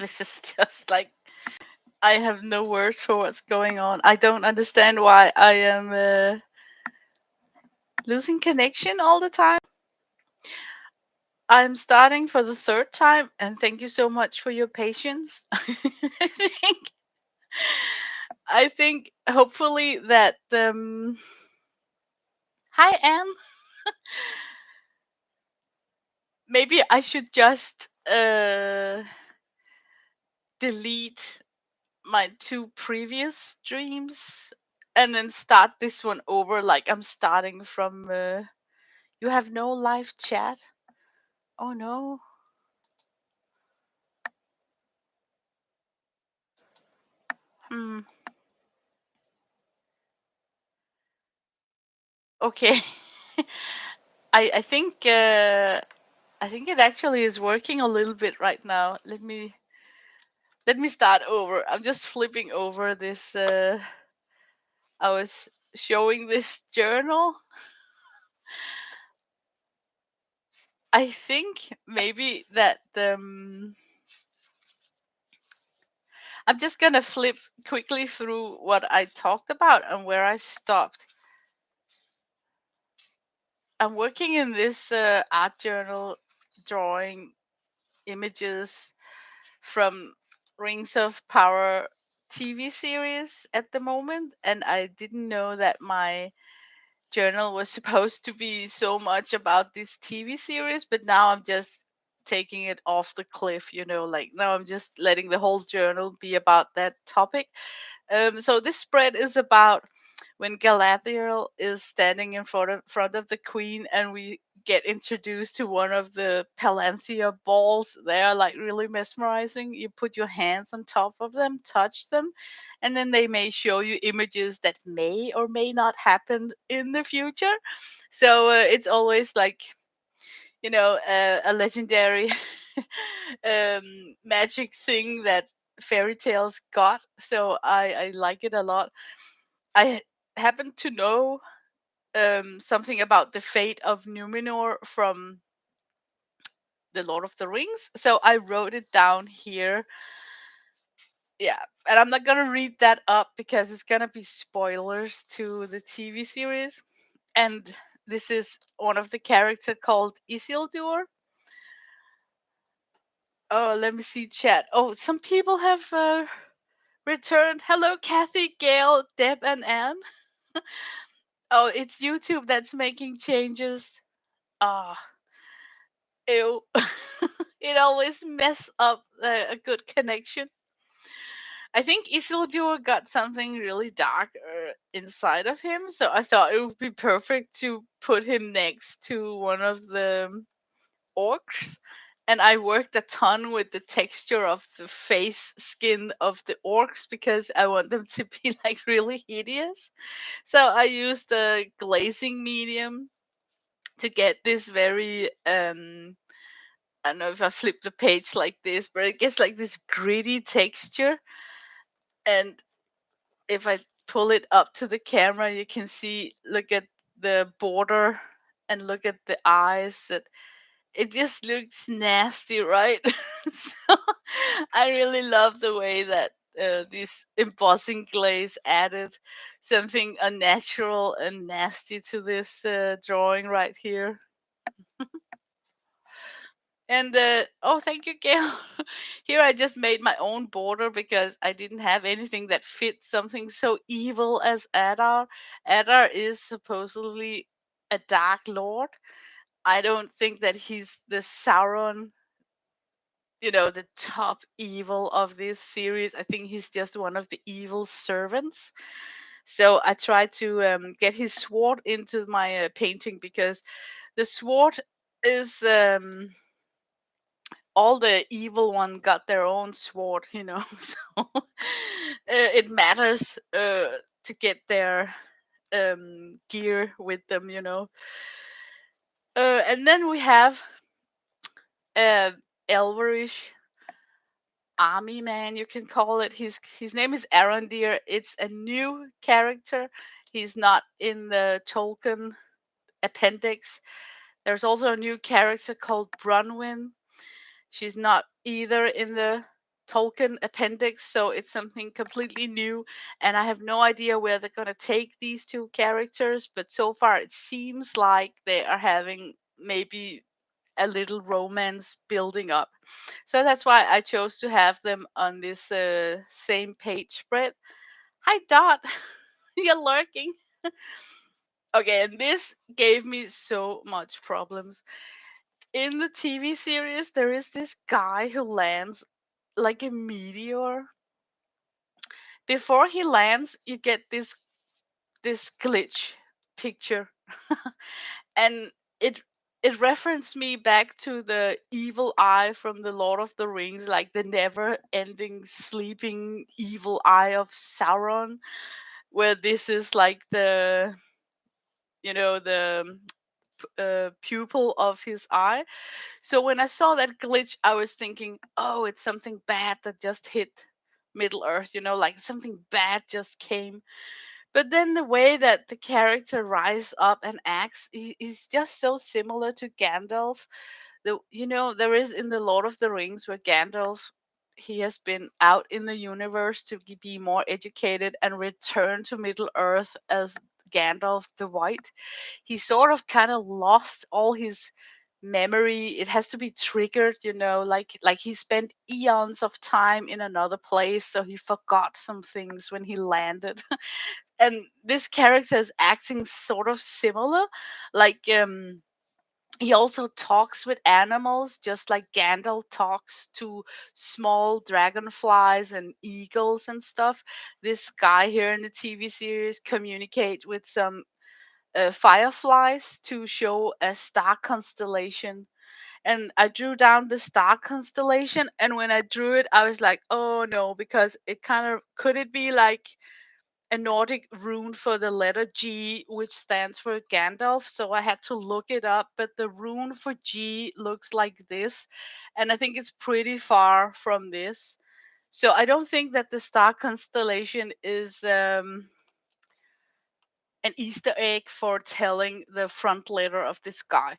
This is just like I have no words for what's going on. I don't understand why I am losing connection all the time. I'm starting for the third time, and thank you so much for your patience. I think hopefully that hi Anne. Maybe I should just delete my two previous streams and then start this one over like I'm starting from you have no live chat. Oh no. Hmm. Okay. I think it actually is working a little bit right now. Let me start over. I'm just flipping over this I was showing this journal. I think maybe that I'm just gonna flip quickly through what I talked about and where I stopped. I'm working in this art journal, drawing images from Rings of Power TV series at the moment, and I didn't know that my journal was supposed to be so much about this TV series, but now I'm just taking it off the cliff, like now I'm just letting the whole journal be about that topic. So this spread is about when Galadriel is standing in front of the queen, and we get introduced to one of the Palanthea balls. They are like really mesmerizing. You put your hands on top of them, touch them, and then they may show you images that may or may not happen in the future. So it's always like a legendary magic thing that fairy tales got. So I like it a lot. I happen to know something about the fate of Numenor from the Lord of the Rings, so I wrote it down here. Yeah, and I'm not gonna read that up because it's gonna be spoilers to the TV series. And this is one of the character called Isildur. Oh, let me see chat. Oh, some people have returned. Hello, Kathy, Gail, Deb, and Anne. Oh, it's YouTube that's making changes. Ah, ew. It always mess up a good connection. I think Isildur got something really dark inside of him, so I thought it would be perfect to put him next to one of the orcs. And I worked a ton with the texture of the face skin of the orcs because I want them to be like really hideous. So I used a glazing medium to get this very I don't know if I flip the page like this, but it gets like this gritty texture. And if I pull it up to the camera, you can see, look at the border and look at the eyes. It just looks nasty, right? So I really love the way that this embossing glaze added something unnatural and nasty to this drawing right here. And oh, thank you, Gail. Here I just made my own border because I didn't have anything that fit something so evil as Adar. Adar is supposedly a dark lord. I don't think that he's the Sauron, the top evil of this series. I think he's just one of the evil servants. So I tried to get his sword into my painting because the sword is all the evil one got their own sword, so it matters to get their gear with them, and then we have uh, Elverish army man, you can call it. His name is Arondir. It's a new character. He's not in the Tolkien appendix. There's also a new character called Bronwyn. She's not either in the Tolkien appendix, so it's something completely new, and I have no idea where they're going to take these two characters, but so far it seems like they are having maybe a little romance building up. So that's why I chose to have them on this same page spread. Hi, Dot. You're lurking. Okay, and this gave me so much problems. In the TV series, there is this guy who lands like a meteor. Before he lands, you get this glitch picture, and it it referenced me back to the evil eye from the Lord of the Rings, like the never-ending sleeping evil eye of Sauron, where this is like the the pupil of his eye. So when I saw that glitch, I was thinking, oh, it's something bad that just hit Middle Earth, like something bad just came. But then the way that the character rise up and acts is just so similar to Gandalf. There is in the Lord of the Rings where Gandalf, he has been out in the universe to be more educated and return to Middle Earth as Gandalf the White. He sort of kind of lost all his memory. It has to be triggered, like he spent eons of time in another place, so he forgot some things when he landed. And this character is acting sort of similar, like he also talks with animals just like Gandalf talks to small dragonflies and eagles and stuff. This guy here in the TV series communicate with some fireflies to show a star constellation. And I drew down the star constellation, and when I drew it I was like, oh no, because it kind of could it be like a Nordic rune for the letter G, which stands for Gandalf. So I had to look it up, but the rune for G looks like this, and I think it's pretty far from this. So I don't think that the star constellation is an Easter egg for telling the front letter of this guy.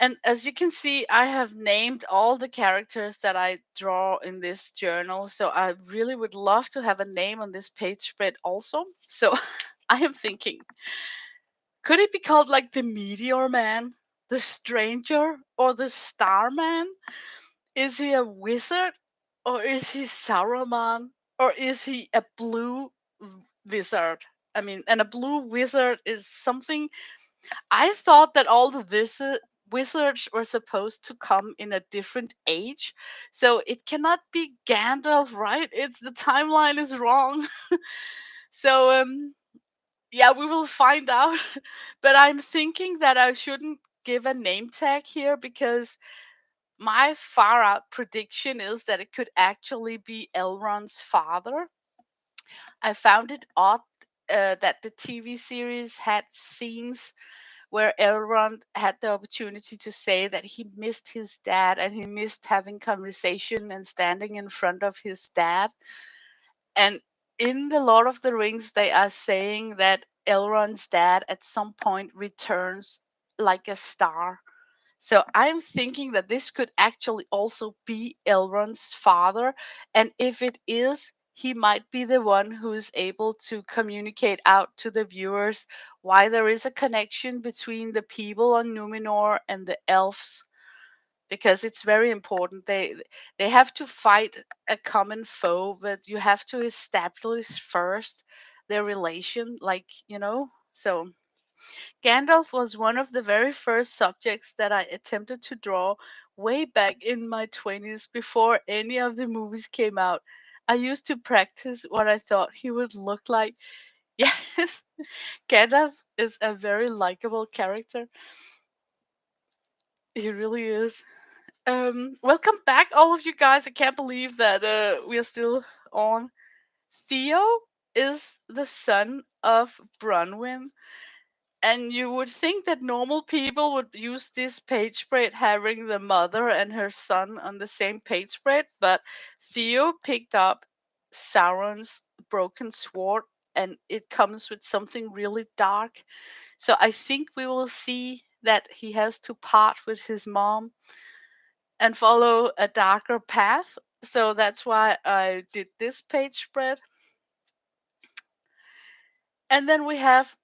And as you can see, I have named all the characters that I draw in this journal. So I really would love to have a name on this page spread also. So I am thinking, could it be called like the Meteor Man, the Stranger, or the Starman? Is he a wizard, or is he Saruman, or is he a blue wizard? I mean, and a blue wizard is something. I thought that all the wizards were supposed to come in a different age, so it cannot be Gandalf, right? It's the timeline is wrong. So yeah, we will find out. But I'm thinking that I shouldn't give a name tag here because my far out prediction is that it could actually be Elrond's father. I found it odd that the TV series had scenes where Elrond had the opportunity to say that he missed his dad and he missed having conversation and standing in front of his dad. And in the Lord of the Rings, they are saying that Elrond's dad at some point returns like a star. So I'm thinking that this could actually also be Elrond's father. And if it is, he might be the one who's able to communicate out to the viewers why there is a connection between the people on Numenor and the elves, because it's very important. They have to fight a common foe, but you have to establish first their relation, so Gandalf was one of the very first subjects that I attempted to draw way back in my 20s before any of the movies came out. I used to practice what I thought he would look like. Yes, Gandalf is a very likable character. He really is. Welcome back, all of you guys. I can't believe that we are still on. Theo is the son of Bronwyn. And you would think that normal people would use this page spread having the mother and her son on the same page spread, but Theo picked up Sauron's broken sword and it comes with something really dark. So I think we will see that he has to part with his mom and follow a darker path. So that's why I did this page spread. And then we have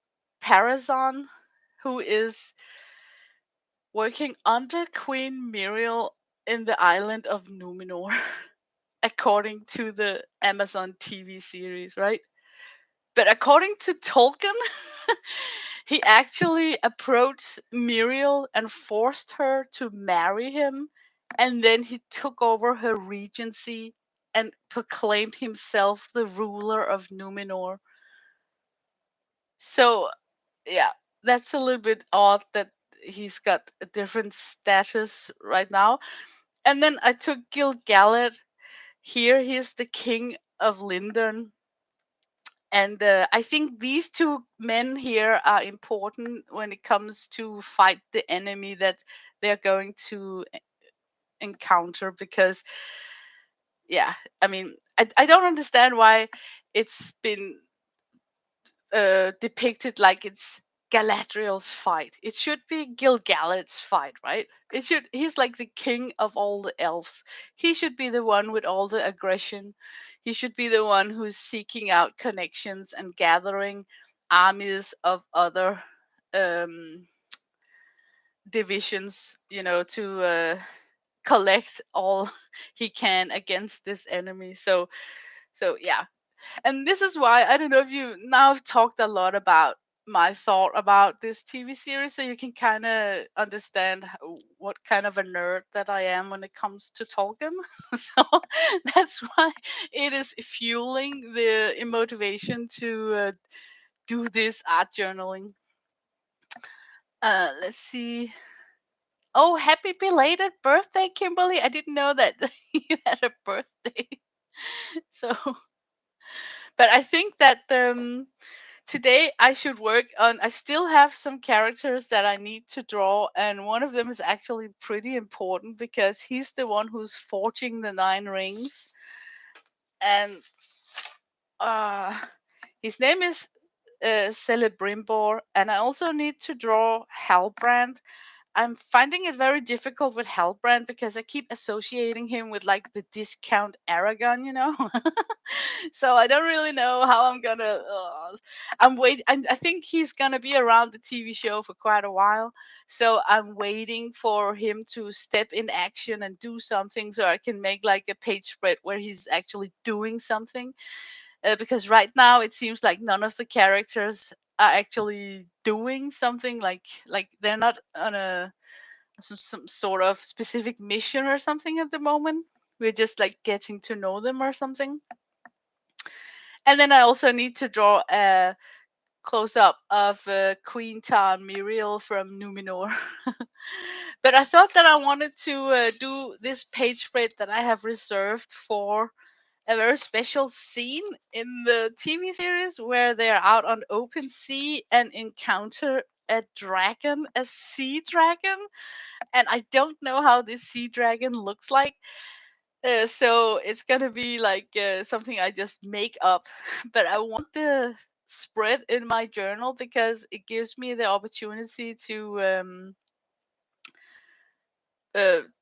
Parazon, who is working under Queen Muriel in the island of Numenor, according to the Amazon TV series, right? But according to Tolkien, he actually approached Muriel and forced her to marry him, and then he took over her regency and proclaimed himself the ruler of Numenor. So, yeah, that's a little bit odd that he's got a different status right now. And then I took Gil-galad. Here he is the king of Lindon. And I think these two men here are important when it comes to fight the enemy that they're going to encounter, because yeah, I mean, I don't understand why it's been depicted like it's Galadriel's fight. It should be Gil-galad's fight, right? He's like the king of all the elves. He should be the one with all the aggression. He should be the one who's seeking out connections and gathering armies of other um, divisions, to collect all he can against this enemy. So yeah, and this is why I don't know if you now I've talked a lot about my thought about this TV series, so you can kind of understand what kind of a nerd that I am when it comes to Tolkien. So that's why it is fueling the motivation to do this art journaling. Let's see. Oh, happy belated birthday, Kimberly! I didn't know that you had a birthday. So, but I think that today I should work on. I still have some characters that I need to draw, and one of them is actually pretty important because he's the one who's forging the nine rings, and uh, his name is Celebrimbor, and I also need to draw Halbrand. I'm finding it very difficult with Halbrand because I keep associating him with like the discount Aragon. So I don't really know how I'm gonna. I'm wait. I think he's gonna be around the TV show for quite a while, so I'm waiting for him to step in action and do something, so I can make like a page spread where he's actually doing something. Because right now it seems like none of the characters are actually doing something, like they're not on some sort of specific mission or something at the moment. We're just like getting to know them or something. And then I also need to draw a close up of Queen Muriel from Numenor. But I thought that I wanted to do this page spread that I have reserved for a very special scene in the TV series where they're out on open sea and encounter a dragon, a sea dragon. And I don't know how this sea dragon looks like. So it's gonna be like something I just make up. But I want the spread in my journal because it gives me the opportunity to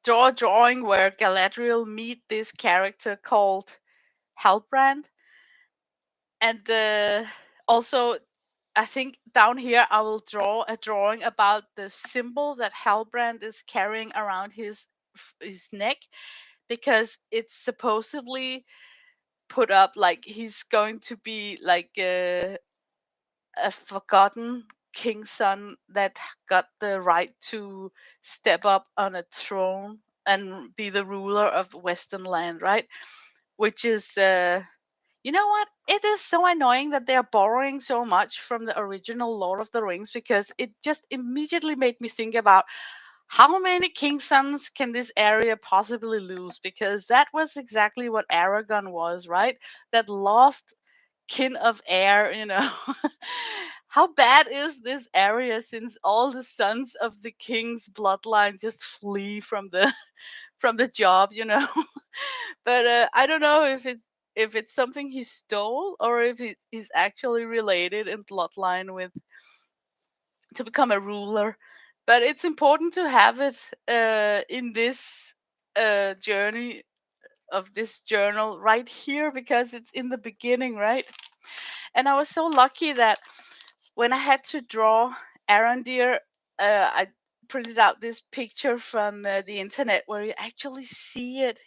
draw a drawing where Galadriel meet this character called Halbrand. And also, I think down here I will draw a drawing about the symbol that Halbrand is carrying around his neck, because it's supposedly put up like he's going to be like a forgotten king's son that got the right to step up on a throne and be the ruler of Western land, right? Which is you know what? It is so annoying that they are borrowing so much from the original Lord of the Rings, because it just immediately made me think about how many king's sons can this area possibly lose? Because that was exactly what Aragon was, right? That lost kin of air. How bad is this area since all the sons of the king's bloodline just flee from the from the job? But I don't know if it's something he stole or if it is actually related in bloodline with to become a ruler. But it's important to have it in this journey of this journal right here because it's in the beginning, right? And I was so lucky that when I had to draw Arondir, I printed out this picture from the internet where you actually see it.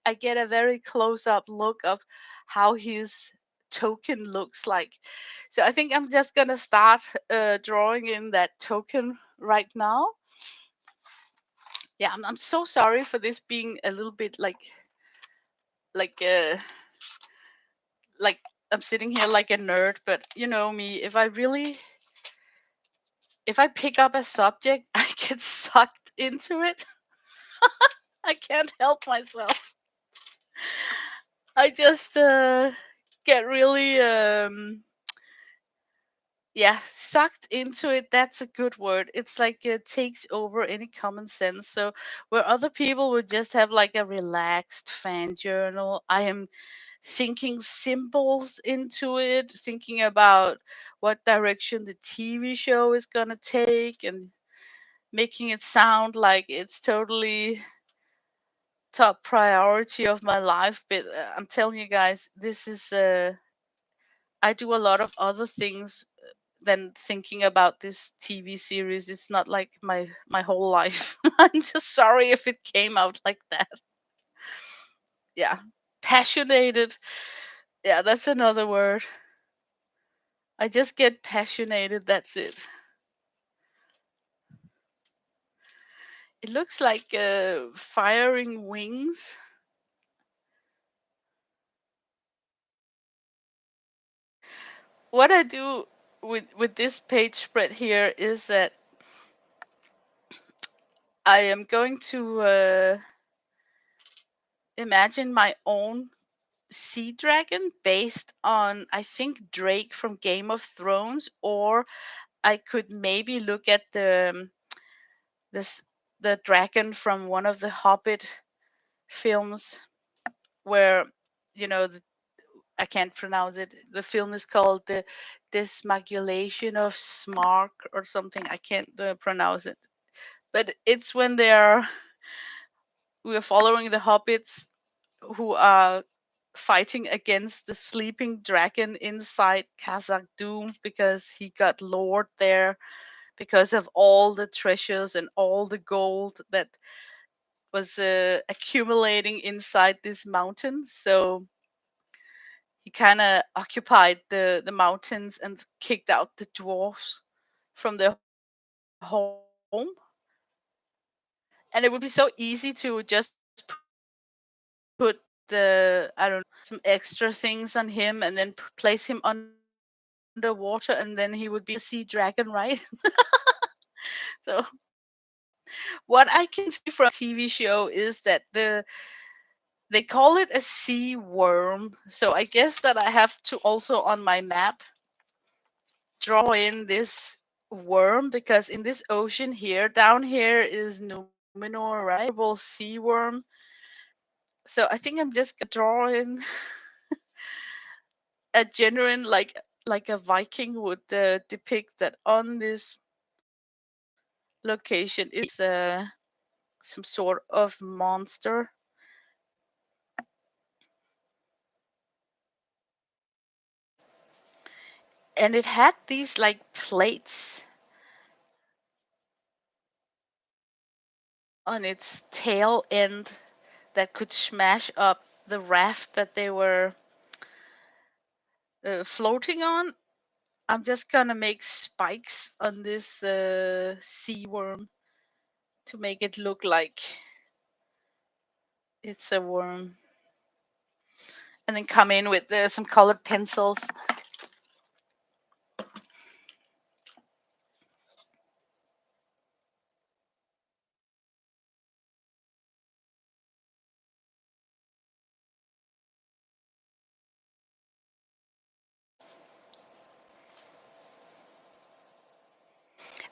I get a very close up look of how his token looks like. So I think I'm just gonna start drawing in that token right now. Yeah, I'm so sorry for this being a little bit like uh like I'm sitting here like a nerd, but you know me, if I pick up a subject, I get sucked into it. I can't help myself. I just get really yeah, sucked into it. That's a good word. It's like it takes over any common sense. So where other people would just have like a relaxed fan journal, I am thinking symbols into it, thinking about what direction the TV show is gonna take, and making it sound like it's totally top priority of my life. But I'm telling you guys, this is I do a lot of other things than thinking about this TV series. It's not like my whole life. I'm just sorry if it came out like that. Yeah, passionated. Yeah, that's another word. I just get passionated. That's it. It looks like firing wings. What I do with this page spread here is that I am going to imagine my own sea dragon based on, I think, Drake from Game of Thrones, or I could maybe look at this the dragon from one of the Hobbit films where I can't pronounce it. The film is called the Dismagulation of Smark or something. I can't pronounce it, but it's when we're following the hobbits who are fighting against the sleeping dragon inside Khazad Dûm because he got lured there because of all the treasures and all the gold that was accumulating inside this mountain. So he kind of occupied the mountains and kicked out the dwarfs from their home. And it would be so easy to just put I don't know, some extra things on him and then place him underwater, and then he would be a sea dragon, right? So what I can see from TV show is that they call it a sea worm. So I guess that I have to also on my map draw in this worm, because in this ocean here, down here is Numenor, right? Sea worm. So I think I'm just gonna draw in a genuine like a Viking would depict that on this location is some sort of monster. And it had these like plates on its tail end that could smash up the raft that they were floating on. I'm just gonna make spikes on this sea worm to make it look like it's a worm, and then come in with some colored pencils.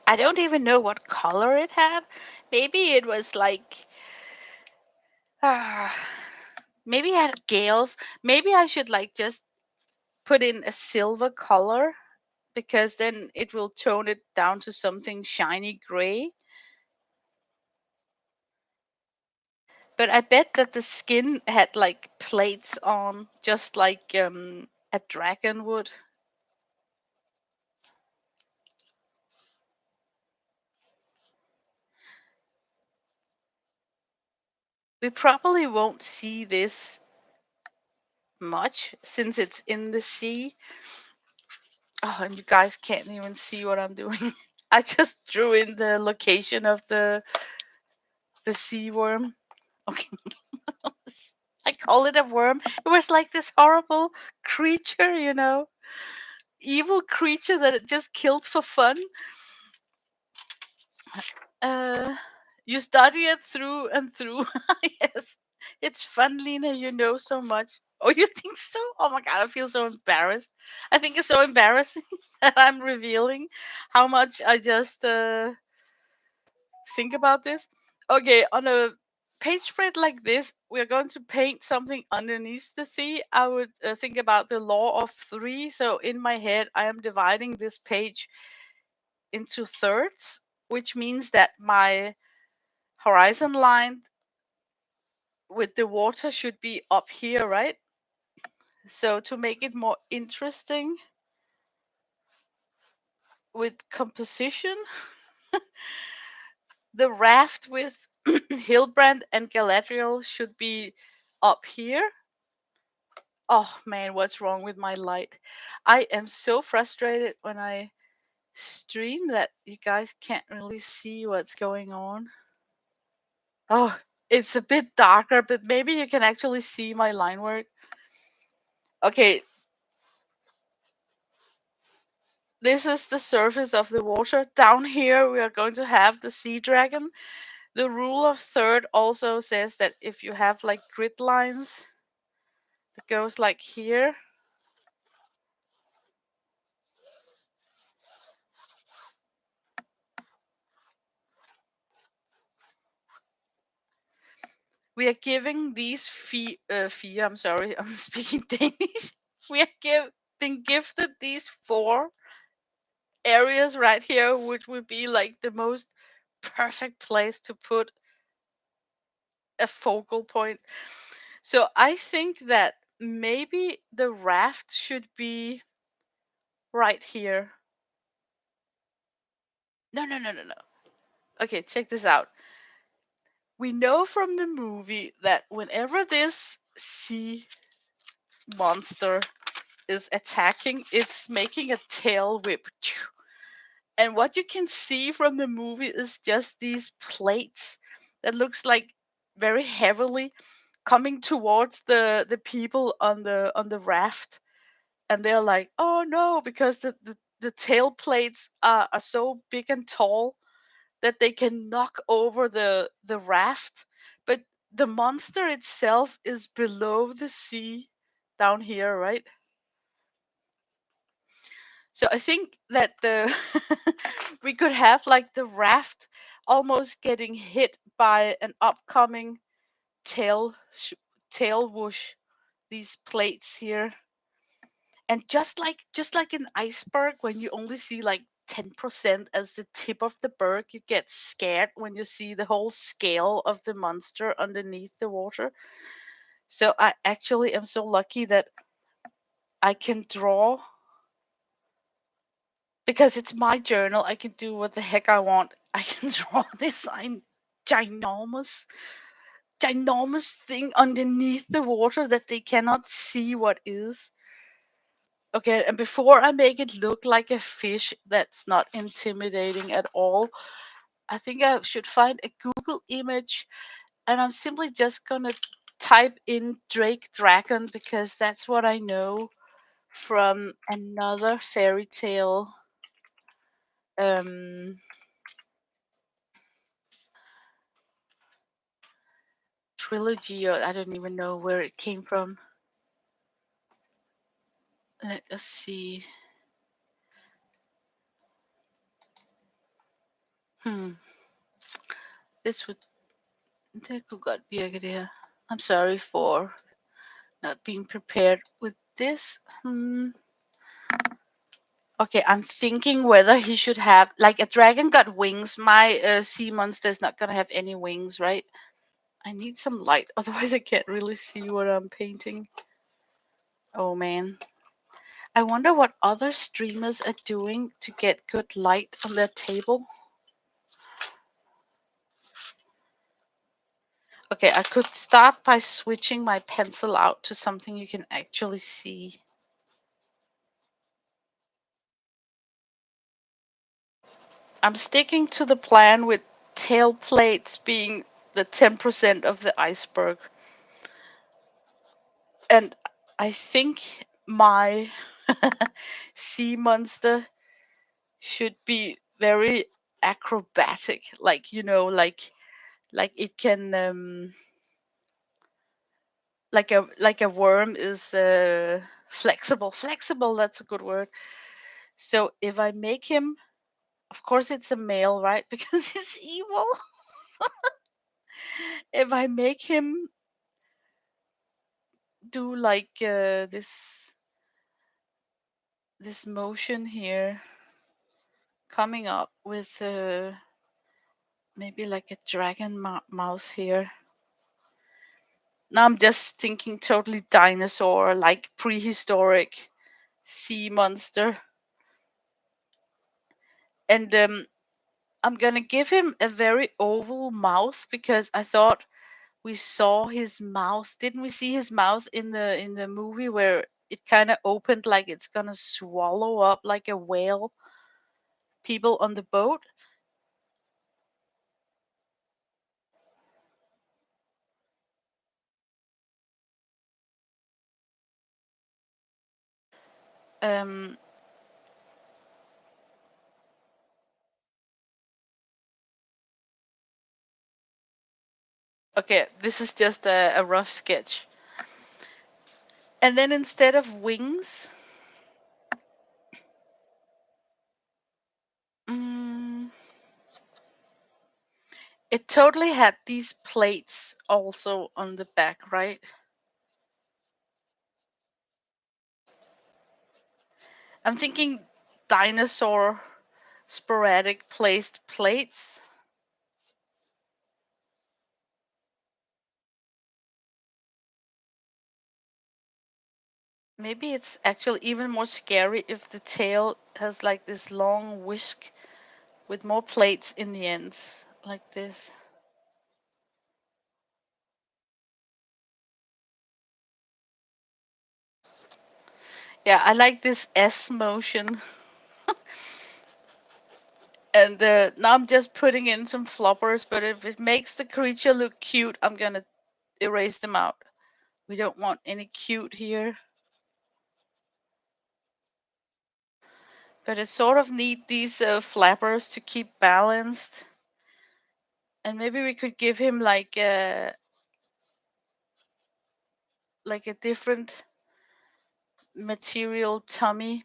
I don't even know what color it had. Maybe it was like, ah, maybe it had gales. Maybe I should like just put in a silver color, because then it will tone it down to something shiny gray. But I bet that the skin had like plates on, just like a dragon would. We probably won't see this much since it's in the sea. Oh, and you guys can't even see what I'm doing. I just drew in the location of the sea worm. Okay. I call it a worm. It was like this horrible creature, evil creature that it just killed for fun. Uh, you study it through and through. Yes, it's fun, Lena. You know so much. Oh, you think so? Oh my god, I feel so embarrassed. I think it's so embarrassing that I'm revealing how much I just think about this. Okay, on a page spread like this, we're going to paint something underneath the theme. I would think about the law of three. So in my head, I am dividing this page into thirds, which means that my horizon line with the water should be up here, right? So to make it more interesting with composition, the raft with Hilbrand and Galadriel should be up here. Oh man, what's wrong with my light? I am so frustrated when I stream that you guys can't really see what's going on. Oh, it's a bit darker, but maybe you can actually see my line work. Okay, this is the surface of the water. Down here, we are going to have the sea dragon. The rule of third also says that if you have like grid lines that goes like here, we are giving these I'm sorry, I'm speaking Danish. We are being gifted these four areas right here, which would be like the most perfect place to put a focal point. So I think that maybe the raft should be right here. No, no, no, no, no. Okay, check this out. We know from the movie that whenever this sea monster is attacking, it's making a tail whip. And what you can see from the movie is just these plates that looks like very heavily coming towards the people on the raft, and they're like, oh no, because the tail plates are so big and tall that they can knock over the raft, but the monster itself is below the sea down here, right? So I think that the we could have like the raft almost getting hit by an upcoming tail tail whoosh, these plates here. And just like an iceberg, when you only see like 10% as the tip of the berg, you get scared when you see the whole scale of the monster underneath the water. So I actually am so lucky that I can draw, because it's my journal. I can do what the heck I want. I can draw this ginormous ginormous thing underneath the water that they cannot see what is. Okay, and before I make it look like a fish that's not intimidating at all, I think I should find a Google image, and I'm simply just gonna type in Drake Dragon because that's what I know from another fairy tale um, trilogy, or I don't even know where it came from. Let us see. Hmm. This would Det kunne godt virke det her. I'm sorry for not being prepared with this. Okay, I'm thinking whether he should have like a dragon got wings. My sea monster is not gonna have any wings, right? I need some light, otherwise I can't really see what I'm painting. Oh man. I wonder what other streamers are doing to get good light on their table. Okay, I could start by switching my pencil out to something you can actually see. I'm sticking to the plan with tail plates being the 10% of the iceberg. And I think my sea monster should be very acrobatic, like like it can like a worm is flexible, that's a good word. So if I make him, of course it's a male, right? Because he's evil. If I make him do like this motion here, coming up with maybe like a dragon mouth here. Now I'm just thinking totally dinosaur, like prehistoric sea monster. And I'm gonna give him a very oval mouth because I thought we saw his mouth. Didn't we see his mouth in the movie where it kind of opened like it's gonna swallow up like a whale people on the boat? Um, okay, this is just a rough sketch. And then instead of wings, mm, it totally had these plates also on the back, right? I'm thinking dinosaur sporadic placed plates. Maybe it's actually even more scary if the tail has like this long whisk with more plates in the ends, like this. Yeah, I like this S motion. And now I'm just putting in some floppers, but if it makes the creature look cute, I'm gonna erase them out. We don't want any cute here. But it sort of need these flappers to keep balanced. And maybe we could give him like a different material tummy.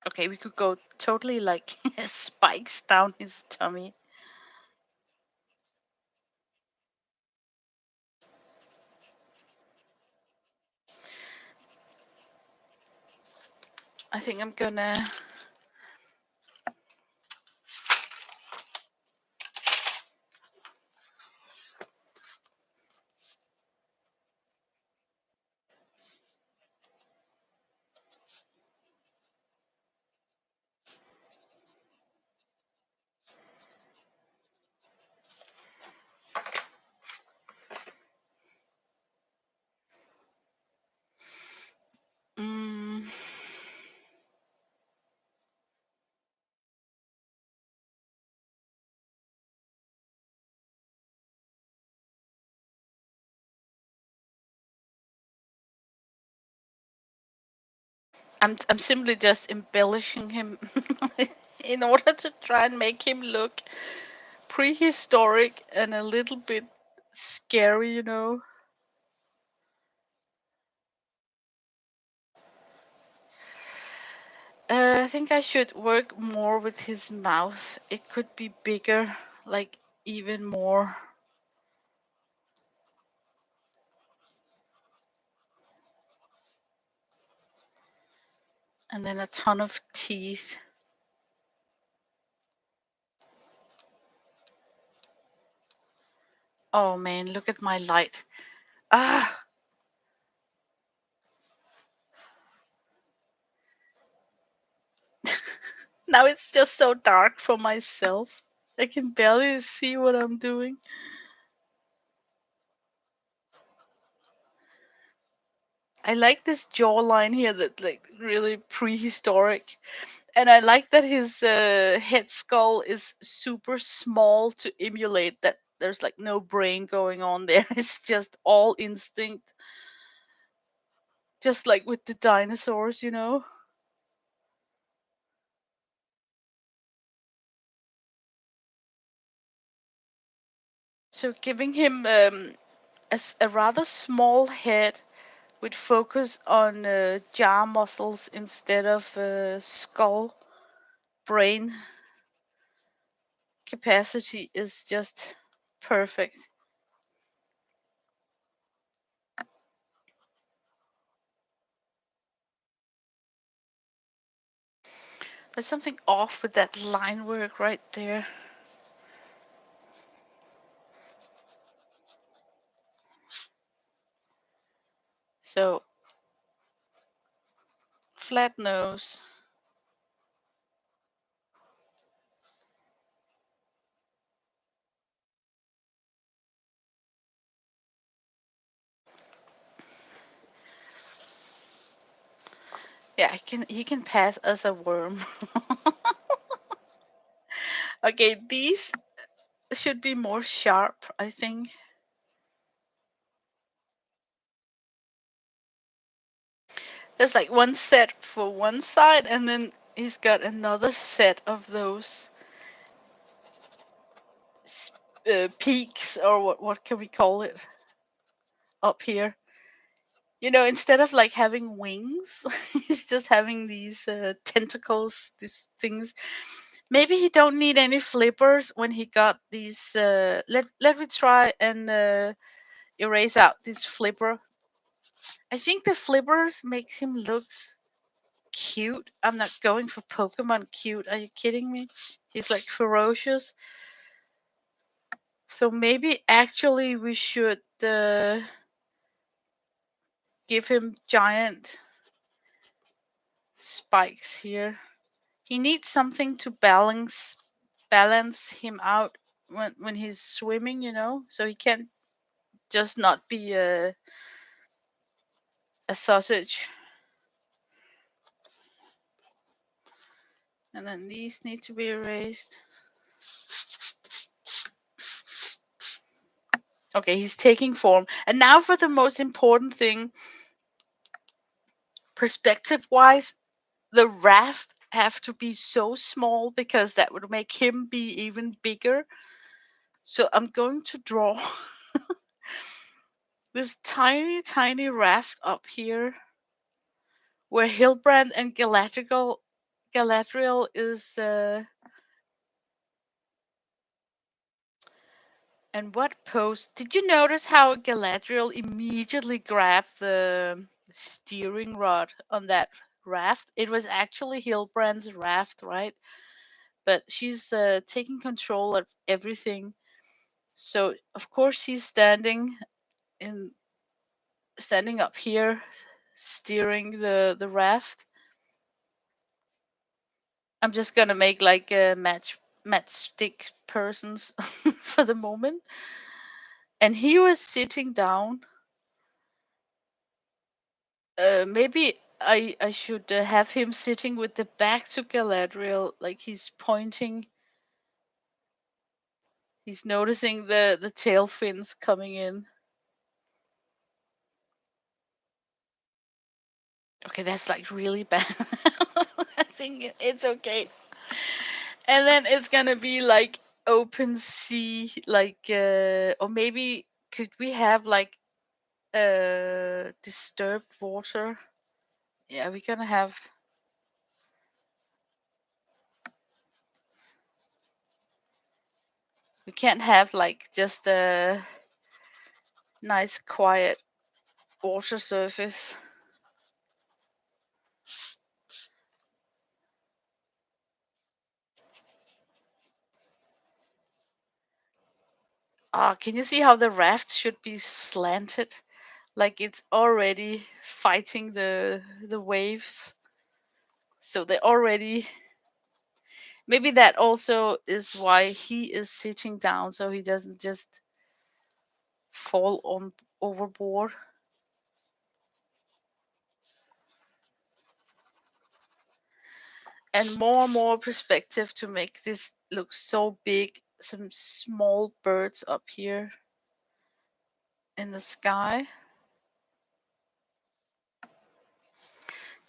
Okay, we could go totally like spikes down his tummy. I think I'm gonna. Mm, I'm simply just embellishing him in order to try and make him look prehistoric and a little bit scary, you know. I think I should work more with his mouth. It could be bigger, like even more. And then a ton of teeth. Oh man, look at my light. Ah, now it's just so dark for myself. I can barely see what I'm doing. I like this jawline here that like really prehistoric. And I like that his head skull is super small to emulate that there's like no brain going on there. It's just all instinct, just like with the dinosaurs, you know? So giving him a rather small head with focus on jaw muscles instead of skull brain capacity is just perfect. There's something off with that line work right there. So flat nose. Yeah, he can pass as a worm. Okay, these should be more sharp, I think. There's like one set for one side, and then he's got another set of those peaks, or what can we call it, up here. You know, instead of like having wings, he's just having these tentacles, these things. Maybe he don't need any flippers when he got these. Let me try and erase out this flipper. I think the flippers makes him looks cute. I'm not going for Pokemon cute. Are you kidding me? He's like ferocious. So maybe actually we should give him giant spikes here. He needs something to balance him out when he's swimming, you know, so he can't just not be a sausage. And then these need to be erased. Okay, he's taking form. And now for the most important thing, perspective wise, the raft have to be so small because that would make him be even bigger. So I'm going to draw this tiny raft up here where Hilbrand and Galadriel is and what pose? Did you notice how Galadriel immediately grabbed the steering rod on that raft? It was actually Hilbrand's raft, right? But she's taking control of everything. So of course she's in standing up here, steering the raft. I'm just gonna make like a matchstick persons for the moment. And he was sitting down. Maybe I should have him sitting with the back to Galadriel, like he's pointing. He's noticing the tail fins coming in. Okay, that's like really bad. I think it's okay. And then it's gonna be like open sea, like or maybe could we have like disturbed water? Yeah, we're gonna have. We can't have like just a nice quiet water surface. Can you see how the raft should be slanted? Like it's already fighting the waves. So they already, maybe that also is why he is sitting down so he doesn't just fall on overboard. And more perspective to make this look so big. Some small birds up here in the sky.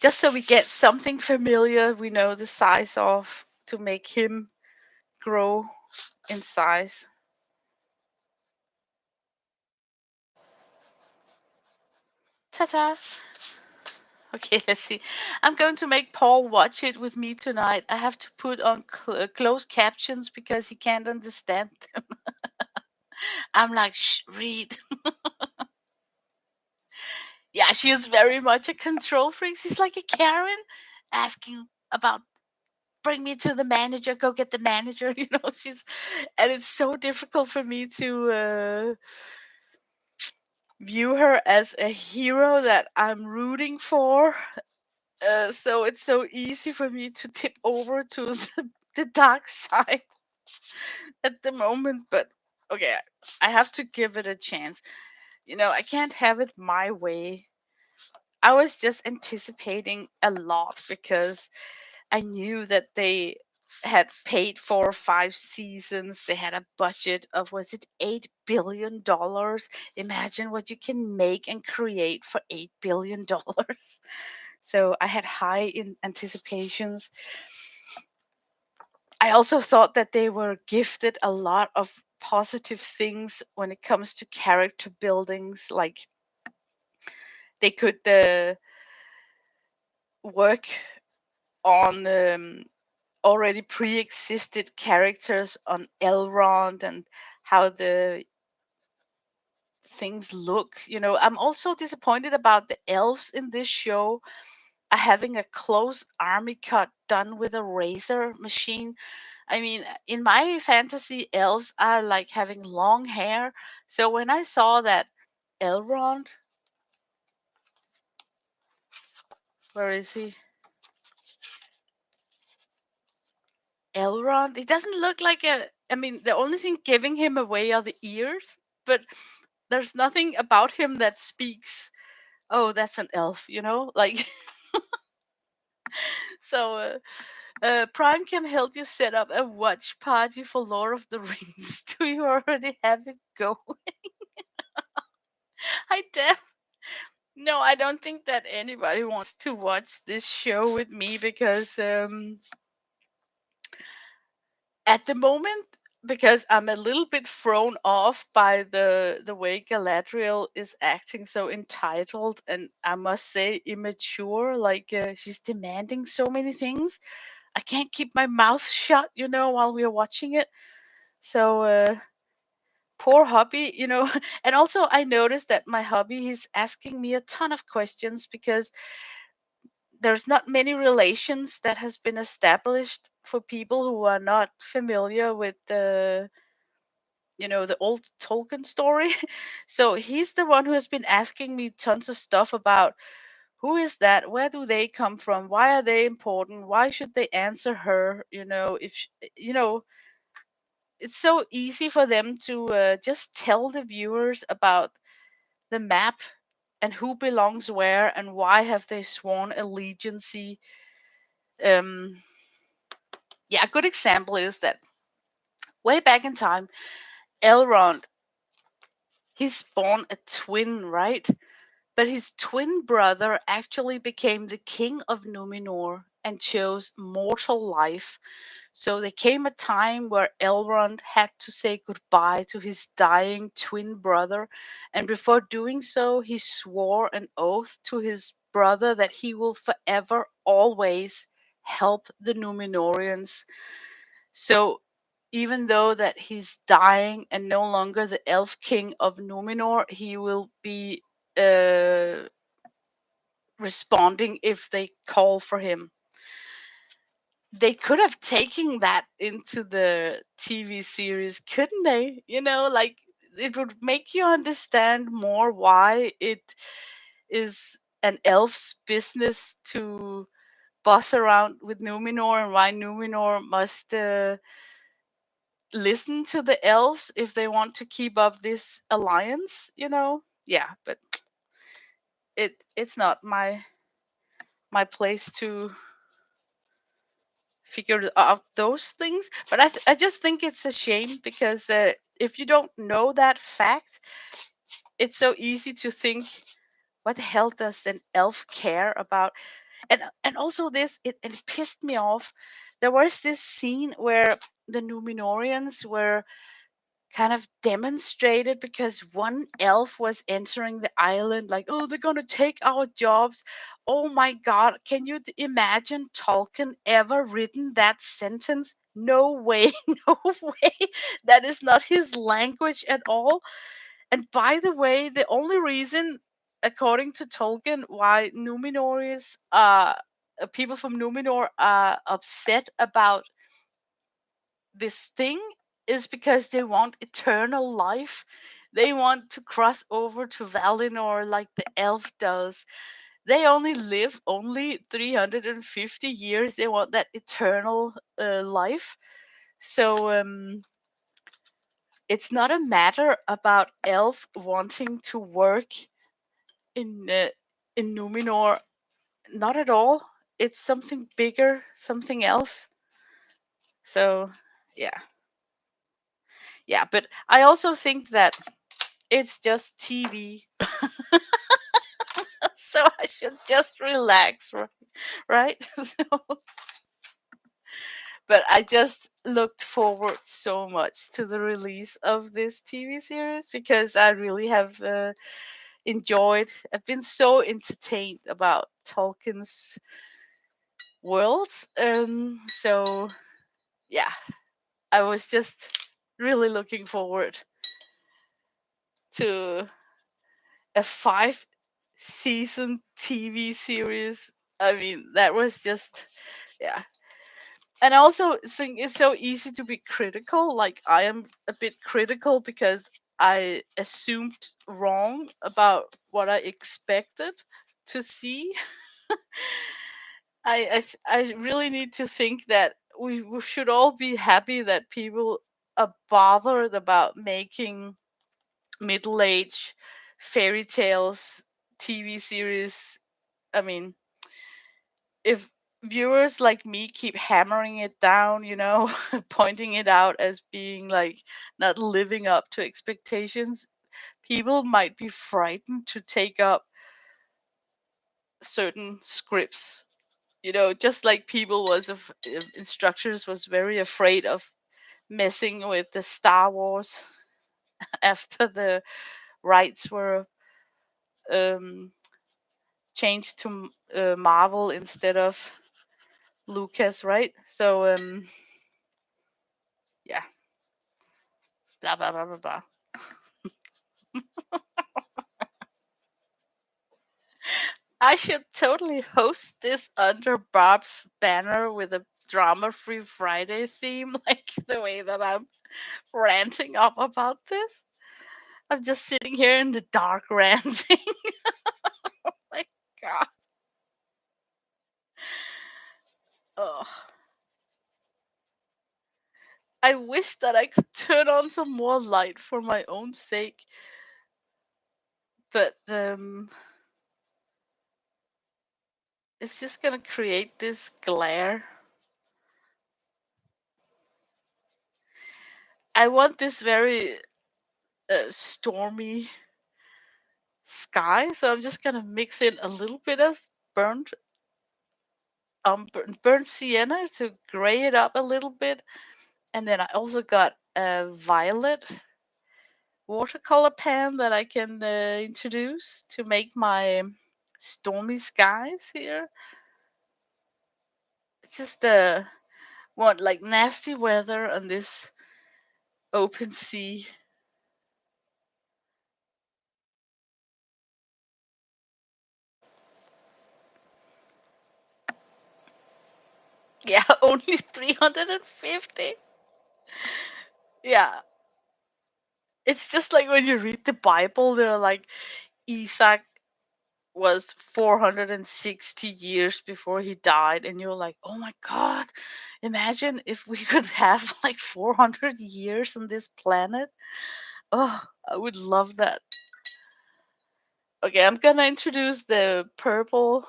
Just so we get something familiar we know the size of to make him grow in size. Ta-ta! Okay, let's see. I'm going to make Paul watch it with me tonight. I have to put on closed captions because he can't understand them. I'm like, shh, read. Yeah, she is very much a control freak. She's like a Karen asking about bring me to the manager, go get the manager. She's, and it's so difficult for me to view her as a hero that I'm rooting for. So it's so easy for me to tip over to the dark side at the moment. But okay, I have to give it a chance. I can't have it my way. I was just anticipating a lot because I knew that they had paid for 5 seasons. They had a budget of, was it $8 billion? Imagine what you can make and create for $8 billion. So I had high in anticipations. I also thought that they were gifted a lot of positive things when it comes to character buildings. Like they could work on already pre-existed characters on Elrond and how the things look. I'm also disappointed about the elves in this show are having a close army cut done with a razor machine. I mean, in my fantasy, elves are like having long hair. So when I saw that Elrond, where is he? Elrond, he doesn't look like I mean, the only thing giving him away are the ears, but there's nothing about him that speaks, oh, that's an elf. Like, so Prime can help you set up a watch party for Lord of the Rings. Do you already have it go? I damn. No, I don't think that anybody wants to watch this show with me because at the moment, because I'm a little bit thrown off by the way Galadriel is acting so entitled and I must say immature. Like she's demanding so many things. I can't keep my mouth shut, while we're watching it. So poor hubby, and also I noticed that my hubby he's asking me a ton of questions because there's not many relations that has been established for people who are not familiar with the old Tolkien story. So he's the one who has been asking me tons of stuff about who is that, where do they come from, why are they important, why should they answer her, if it's so easy for them to just tell the viewers about the map and who belongs where and why have they sworn allegiance. Yeah, a good example is that way back in time, Elrond, he's born a twin, right? But his twin brother actually became the king of Numenor and chose mortal life. So there came a time where Elrond had to say goodbye to his dying twin brother, and before doing so, he swore an oath to his brother that he will forever, always help the Numenorians. So even though that he's dying and no longer the elf king of Numenor, he will be uh, responding if they call for him. They could have taken that into the TV series, couldn't they? Like it would make you understand more why it is an elf's business to boss around with Numenor, and why Numenor must listen to the elves if they want to keep up this alliance, you know? Yeah, but it's not my place to figure out those things. But I just think it's a shame because if you don't know that fact, it's so easy to think, what the hell does an elf care about? And also this, it pissed me off. There was this scene where the Numenorians were kind of demonstrated because one elf was entering the island like, oh, they're gonna take our jobs. Oh my god, can you imagine Tolkien ever written that sentence? No way. No way. That is not his language at all. And by the way, the only reason, according to Tolkien, why Numenorians people from Numenor are upset about this thing is because they want eternal life. They want to cross over to Valinor like the elf does. They only live only 350 years. They want that eternal life. So it's not a matter about elf wanting to work in uh, in Numenor. Not at all. It's something bigger, something else. So yeah, yeah. But I also think that it's just TV, so I should just relax, right? So, but I just looked forward so much to the release of this TV series because I really have enjoyed. I've been so entertained about Tolkien's worlds, so yeah, I was just really looking forward to a 5 season TV series. I mean, that was just, yeah. And I also think it's so easy to be critical. Like, I am a bit critical because I assumed wrong about what I expected to see. I really need to think that we should all be happy that people are bothered about making middle age fairy tales TV series. I mean, if viewers like me keep hammering it down, pointing it out as being like not living up to expectations, people might be frightened to take up certain scripts. Just like people instructors was very afraid of messing with the Star Wars after the rights were um, changed to Marvel instead of Lucas, right? So yeah, blah blah blah blah blah. I should totally host this under Bob's banner with a drama-free Friday theme, like the way that I'm ranting up about this. I'm just sitting here in the dark ranting. My God. Oh, I wish that I could turn on some more light for my own sake, but it's just gonna create this glare. I want this very stormy sky, so I'm just gonna mix in a little bit of burnt burnt sienna to gray it up a little bit, and then I also got a violet watercolor pen that I can introduce to make my stormy skies here. It's just want like nasty weather on this open sea. Yeah, only 350. Yeah, It's just like when you read the Bible, they're like Isaac was 460 years before he died, and you're like, oh my god, imagine if we could have like 400 years on this planet. Oh, I would love that. Okay, I'm gonna introduce the purple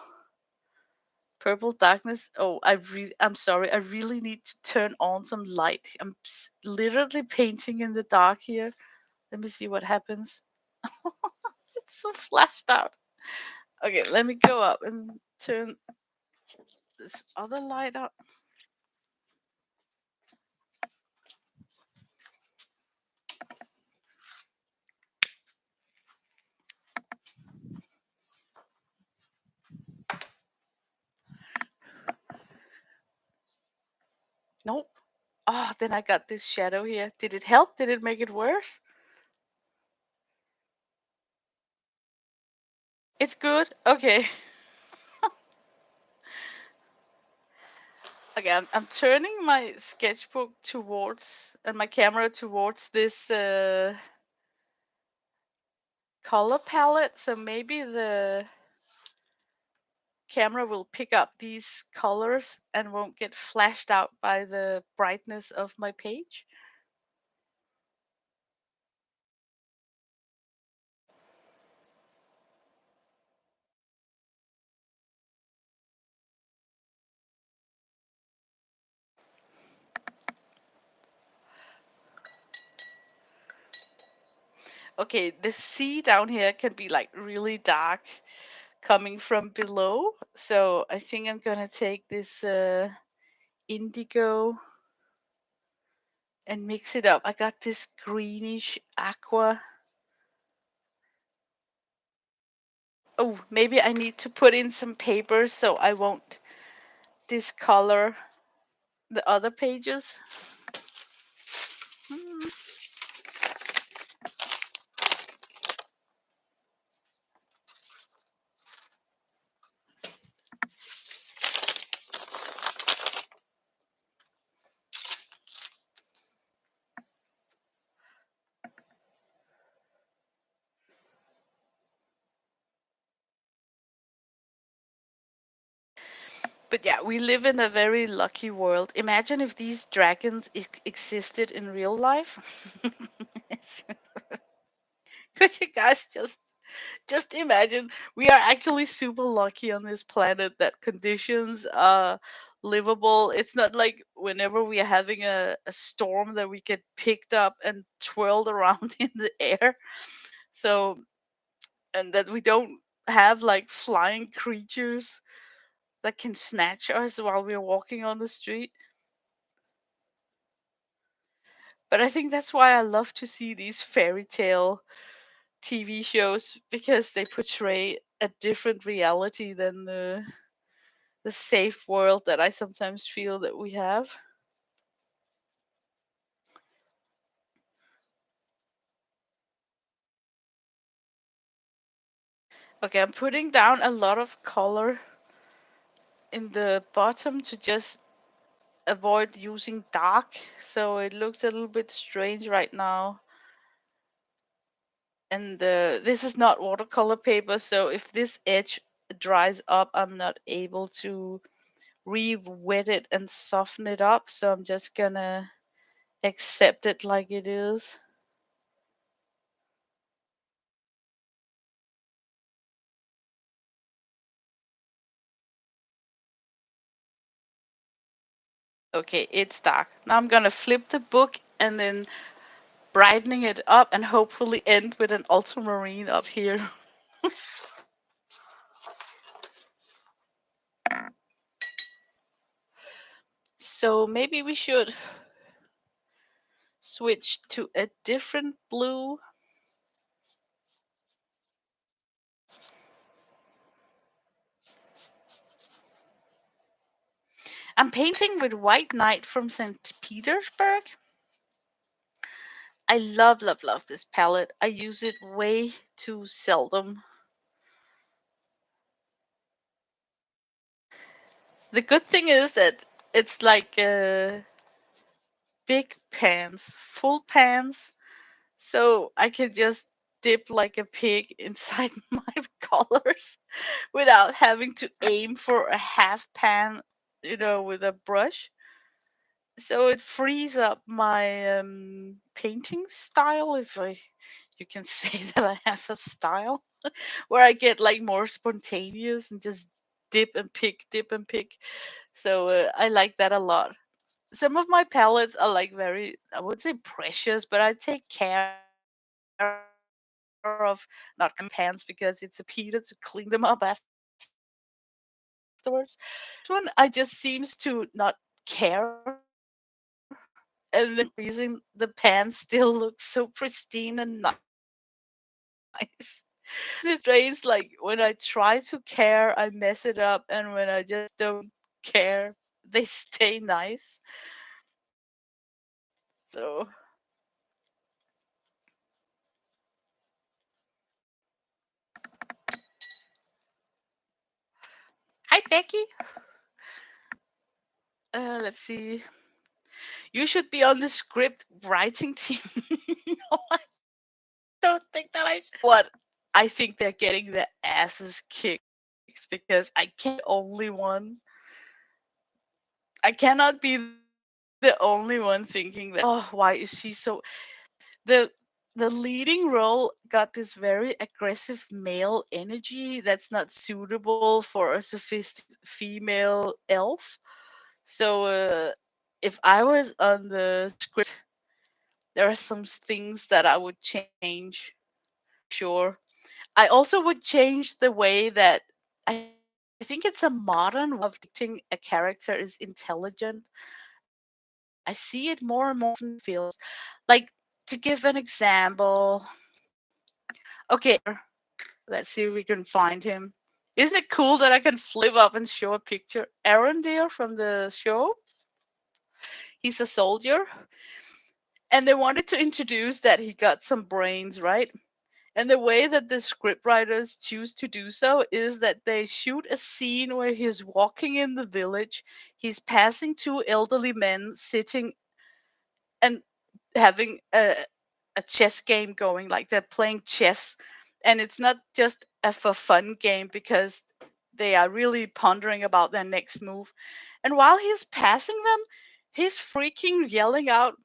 darkness. Oh, I'm sorry, I really need to turn on some light. I'm literally painting in the dark here. Let me see what happens. It's so flashed out. Okay, let me go up and turn this other light up. Nope. Oh, then I got this shadow here. Did it help? Did it make it worse? It's good? Okay. Okay, I'm turning my sketchbook towards and my camera towards this color palette, so maybe the camera will pick up these colors and won't get flashed out by the brightness of my page. Okay, the sea down here can be like really dark coming from below. So I think I'm gonna take this indigo and mix it up. I got this greenish aqua. Oh, maybe I need to put in some paper so I won't discolor the other pages. Hmm. But yeah, we live in a very lucky world. Imagine if these dragons existed in real life. Could you guys just imagine? We are actually super lucky on this planet that conditions are livable. It's not like whenever we are having a storm that we get picked up and twirled around in the air. So, and that we don't have like flying creatures that can snatch us while we're walking on the street. But I think that's why I love to see these fairy tale TV shows, because they portray a different reality than the safe world that I sometimes feel that we have. Okay, I'm putting down a lot of color in the bottom to just avoid using dark, so it looks a little bit strange right now. And this is not watercolor paper, so if this edge dries up, I'm not able to re-wet it and soften it up, so I'm just gonna accept it like it is. Okay, it's dark. Now I'm gonna flip the book and then brightening it up and hopefully end with an ultramarine up here. So maybe we should switch to a different blue. I'm painting with White Knight from St. Petersburg. I love, love, love this palette. I use it way too seldom. The good thing is that it's like big pans, full pans. so I can just dip like a pig inside my colors without having to aim for a half pan, with a brush. So it frees up my painting style, if you can say that I have a style, where I get like more spontaneous and just dip and pick. So I like that a lot. Some of my palettes are like very, I would say precious, but I take care of not cleaning them up afterwards. This one I just seems to not care, and then for some reason the reason the pan still looks so pristine and nice. It drives me crazy. Sometimes it's strange, like when I try to care, I mess it up, and when I just don't care, they stay nice. So, hi Becky. Let's see. You should be on the script writing team. No, I don't think that I should. What? I think they're getting their asses kicked because I can't be the only one. I cannot be the only one thinking that, oh, why is she so. The the leading role got this very aggressive male energy that's not suitable for a sophisticated female elf. So if I was on the script, there are some things that I would change for sure. I also would change the way that I think it's a modern way of depicting a character is intelligent. I see it more and more often in films. Like, to give an example, okay, let's see if we can find him. Isn't it cool that I can flip up and show a picture? Aaron Deere from the show. He's a soldier, and they wanted to introduce that he got some brains, right? And the way that the scriptwriters choose to do so is that they shoot a scene where he's walking in the village, he's passing two elderly men sitting and having a chess game going, like they're playing chess. And it's not just a for fun game because they are really pondering about their next move. And while he's passing them, he's freaking yelling out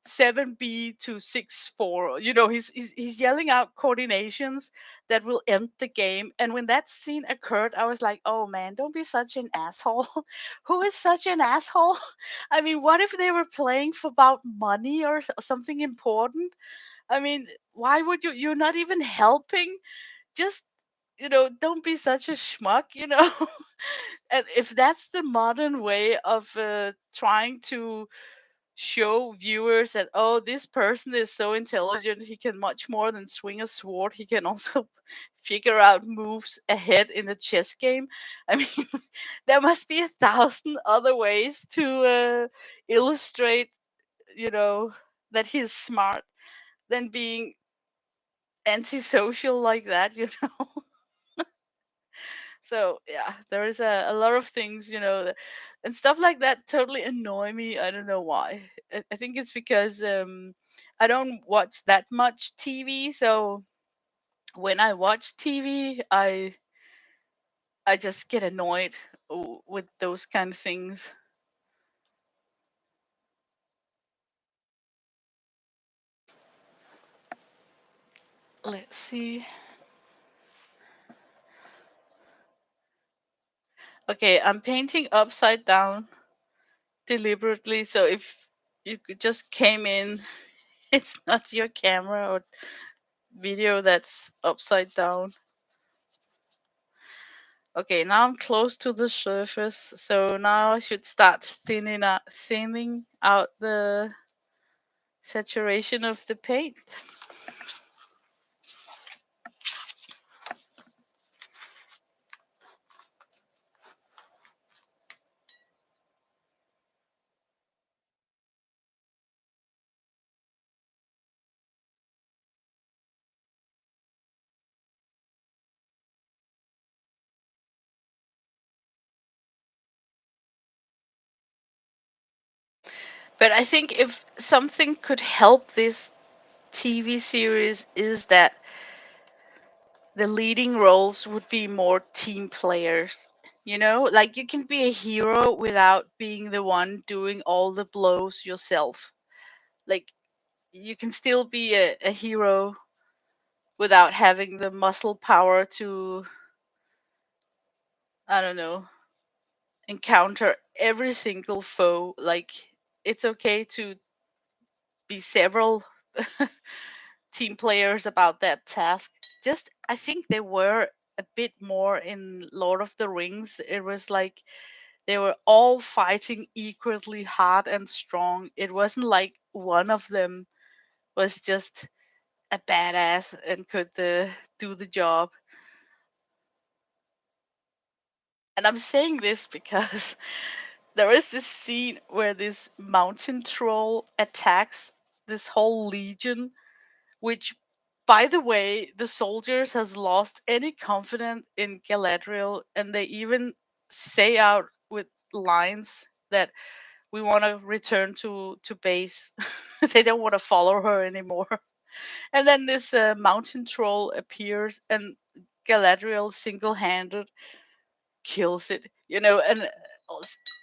7B to 6-4. He's yelling out coordinations that will end the game. And when that scene occurred, I was like, oh man, don't be such an asshole. Who is such an asshole? I mean, what if they were playing for about money or something important? I mean, why would you? You're not even helping. Just, don't be such a schmuck. And if that's the modern way of trying to show viewers that, oh, this person is so intelligent, he can much more than swing a sword, he can also figure out moves ahead in a chess game. I mean, there must be 1,000 other ways to illustrate, you know that he's smart, than being antisocial like that. So yeah, there is a lot of things, and stuff like that totally annoy me. I don't know why. I think it's because I don't watch that much TV. So when I watch TV, I just get annoyed with those kind of things. Let's see. Okay, I'm painting upside down deliberately. So if just came in, it's not your camera or video that's upside down. Okay, now I'm close to the surface, so now I should start thinning out the saturation of the paint. But I think if something could help this TV series is that the leading roles would be more team players. You know, like you can be a hero without being the one doing all the blows yourself. Like you can still be a hero without having the muscle power to, I don't know, encounter every single foe. Like it's okay to be several team players about that task. Just I think they were a bit more in Lord of the Rings. It was like they were all fighting equally hard and strong. It wasn't like one of them was just a badass and could do the job. And I'm saying this because there is this scene where this mountain troll attacks this whole legion, which, by the way, the soldiers has lost any confidence in Galadriel, and they even say out with lines that we want to return to base. They don't want to follow her anymore. And then this mountain troll appears, and Galadriel single-handed kills it. You know, and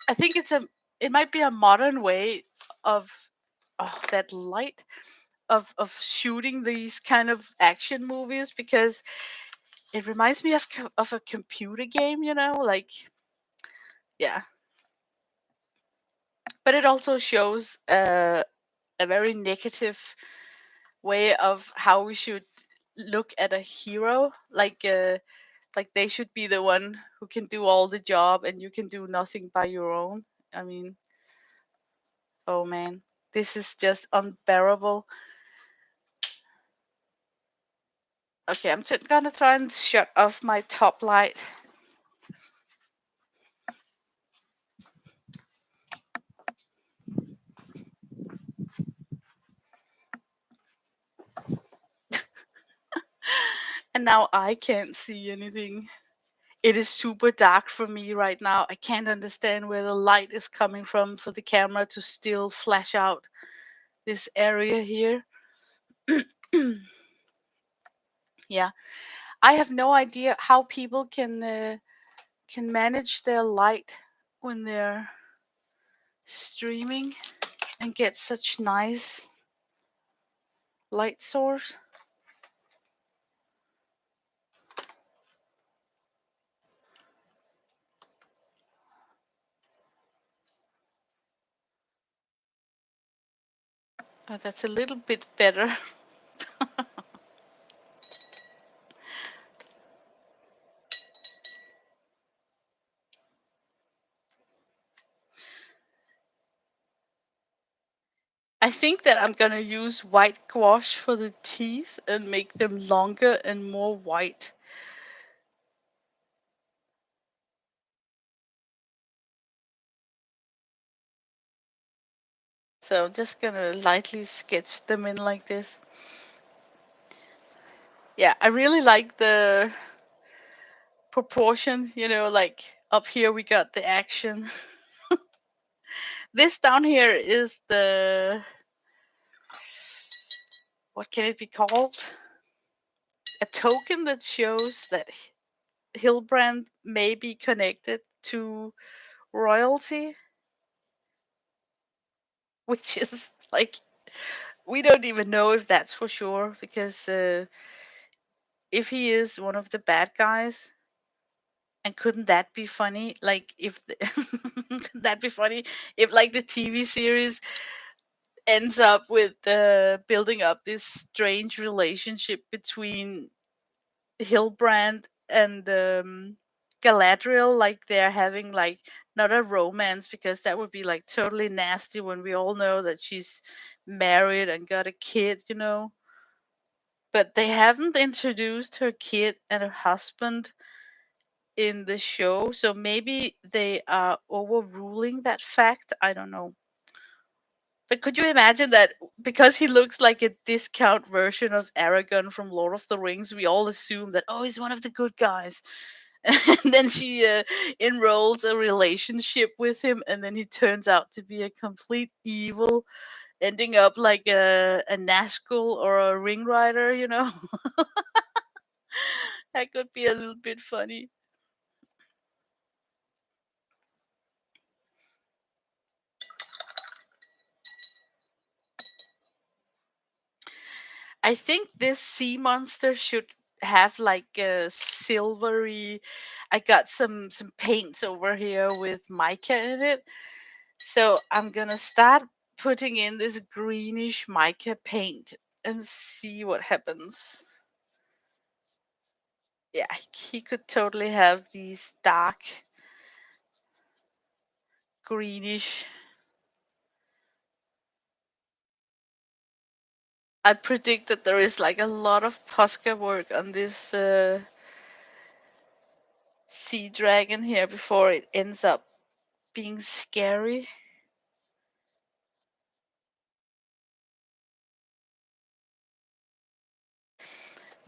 I think it might be a modern way of that light of shooting these kind of action movies, because it reminds me of a computer game, you know, like yeah. But it also shows a very negative way of how we should look at a hero, like they should be the one who can do all the job and you can do nothing by your own. I mean, oh man, this is just unbearable. Okay, I'm just gonna try and shut off my top light. And now I can't see anything. It is super dark for me right now. I can't understand where the light is coming from for the camera to still flash out this area here. Yeah, I have no idea how people can manage their light when they're streaming and get such nice light source. Oh, that's a little bit better. I think that I'm gonna use white gouache for the teeth and make them longer and more white. So I'm just gonna lightly sketch them in like this. Yeah, I really like the proportion, you know, like up here we got the action. This down here is the, what can it be called? A token that shows that Hilbrand may be connected to royalty, which is like, we don't even know if that's for sure, because if he is one of the bad guys, and couldn't that be funny? Like if couldn't that be funny if like the TV series ends up with building up this strange relationship between Hilbrand and Galadriel, like they're having like not a romance, because that would be like totally nasty when we all know that she's married and got a kid, you know. But they haven't introduced her kid and her husband in the show, so maybe they are overruling that fact. I don't know. But could you imagine that because he looks like a discount version of Aragorn from Lord of the Rings, we all assume that, oh, he's one of the good guys. And then she enrolls a relationship with him, and then he turns out to be a complete evil. ending up like a Nazgul or a Ring Rider, you know. That could be a little bit funny. I think this sea monster should have like a silvery. I got some paints over here with mica in it, so I'm gonna start putting in this greenish mica paint and see what happens. Yeah, he could totally have these dark greenish. I predict that there is like a lot of Posca work on this sea dragon here before it ends up being scary.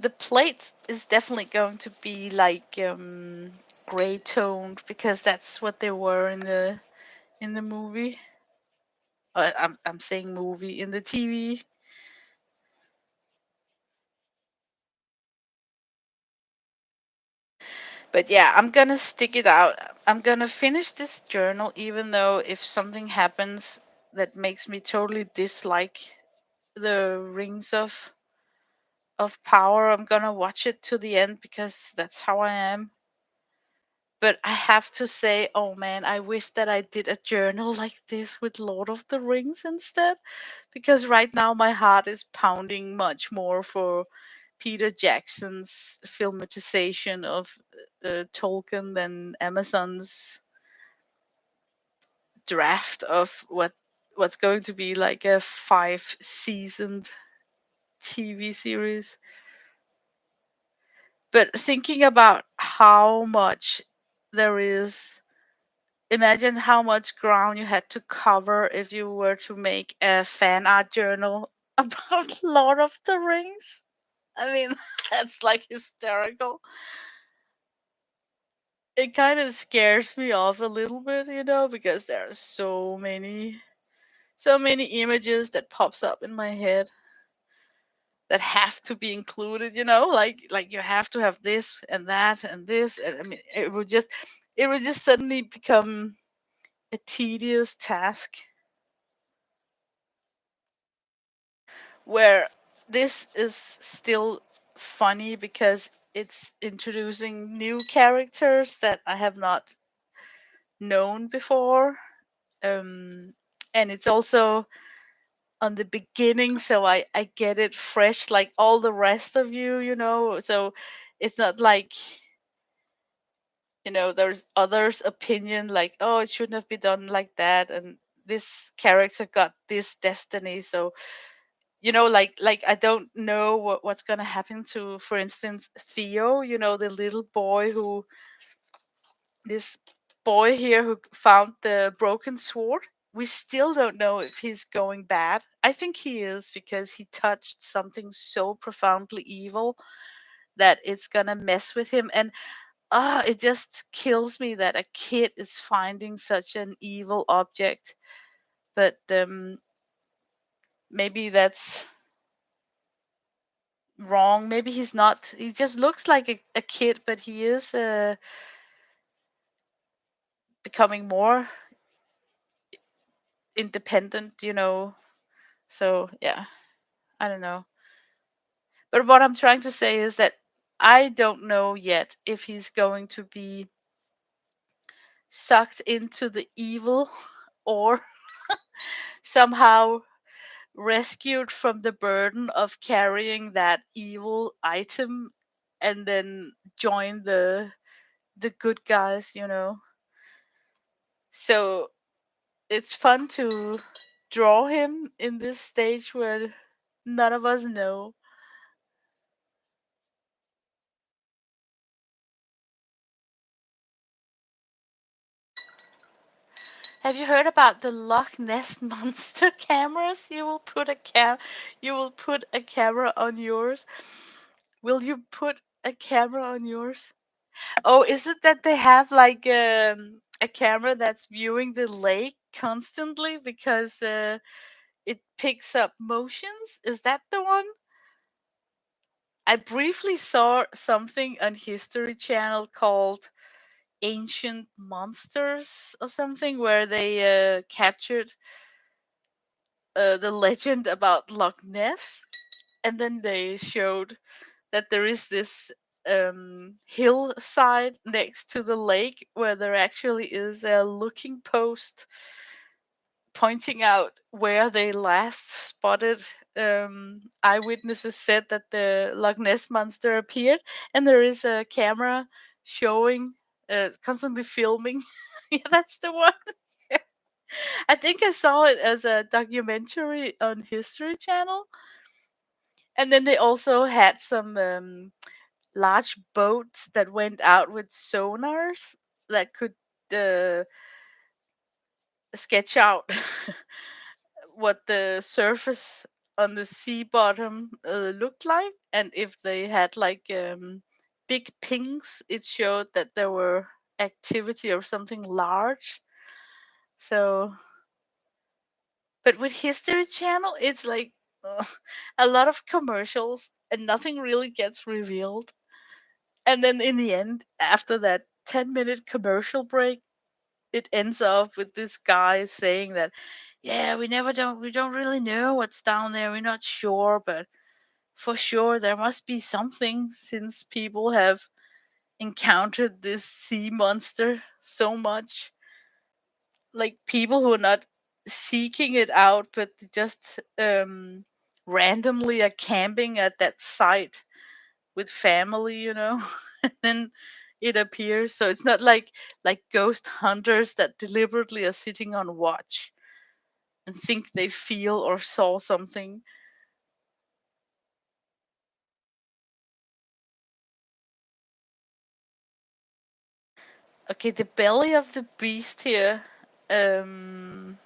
The plate is definitely going to be like gray toned because that's what they were in the movie. I'm saying movie in the TV. But yeah, I'm gonna stick it out. I'm gonna finish this journal, even though if something happens that makes me totally dislike the Rings of Power, I'm gonna watch it to the end because that's how I am. But I have to say, oh man, I wish that I did a journal like this with Lord of the Rings instead. Because right now my heart is pounding much more for Peter Jackson's filmatization of Tolkien than Amazon's draft of what's going to be like a 5 seasoned TV series. But thinking about how much there is, imagine how much ground you had to cover if you were to make a fan art journal about Lord of the Rings. I mean, that's like hysterical. It kind of scares me off a little bit, you know, because there are so many images that pops up in my head that have to be included, you know, like you have to have this and that and this, and I mean, it would just suddenly become a tedious task. Where this is still funny because it's introducing new characters that I have not known before. Um, and it's also on the beginning, so I get it fresh like all the rest of you, you know. So it's not like, you know, there's others' opinion like, oh, it shouldn't have been done like that, and this character got this destiny, so you know, like I don't know what's gonna happen to, for instance, Theo, you know, the little boy who, this boy here who found the broken sword. We still don't know if he's going bad. I think he is because he touched something so profoundly evil that it's gonna mess with him. And it just kills me that a kid is finding such an evil object. But maybe that's wrong. Maybe he's not. He just looks like a kid, but he is becoming more independent, you know. So, yeah, I don't know. But what I'm trying to say is that I don't know yet if he's going to be sucked into the evil or somehow rescued from the burden of carrying that evil item and then join the good guys, you know. So it's fun to draw him in this stage where none of us know. Have you heard about the Loch Ness monster cameras? You will put a camera on yours. Will you put a camera on yours? Oh, is it that they have like a camera that's viewing the lake constantly because it picks up motions. Is that the one? I briefly saw something on History Channel called Ancient Monsters or something, where they captured the legend about Loch Ness, and then they showed that there is this hillside next to the lake where there actually is a looking post pointing out where they last spotted. Eyewitnesses said that the Loch Ness monster appeared, and there is a camera showing, constantly filming. Yeah, that's the one. I think I saw it as a documentary on History Channel, and then they also had some large boats that went out with sonars that could uh, sketch out what the surface on the sea bottom looked like, and if they had like big pings, it showed that there were activity or something large. So, but with History Channel, it's like uh, a lot of commercials and nothing really gets revealed. And then in the end, after that 10-minute commercial break, it ends up with this guy saying that, yeah, we don't really know what's down there. We're not sure, but for sure there must be something since people have encountered this sea monster so much. Like people who are not seeking it out, but just randomly are camping at that site with family, and then it appears. So it's not like ghost hunters that deliberately are sitting on watch and think they feel or saw something. Okay, the belly of the beast here. Um,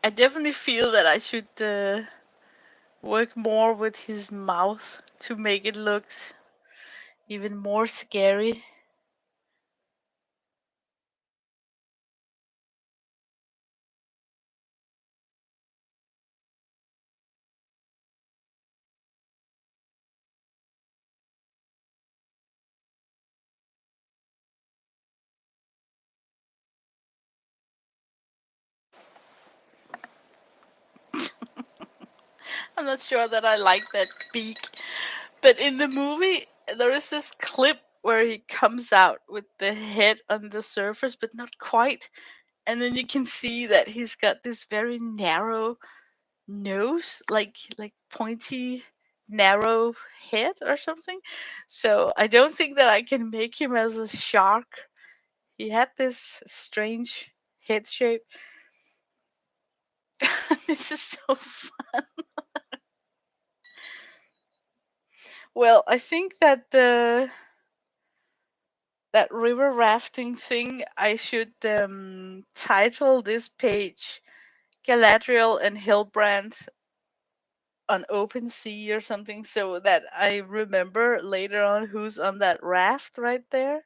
I definitely feel that I should work more with his mouth to make it look even more scary. I'm not sure that I like that beak. But in the movie, there is this clip where he comes out with the head on the surface, but not quite. And then you can see that he's got this very narrow nose, like pointy, narrow head or something. So I don't think that I can make him as a shark. He had this strange head shape. This is so fun. Well, I think that the that river rafting thing, I should title this page Galadriel and Hilbrand on open sea or something, so that I remember later on who's on that raft right there.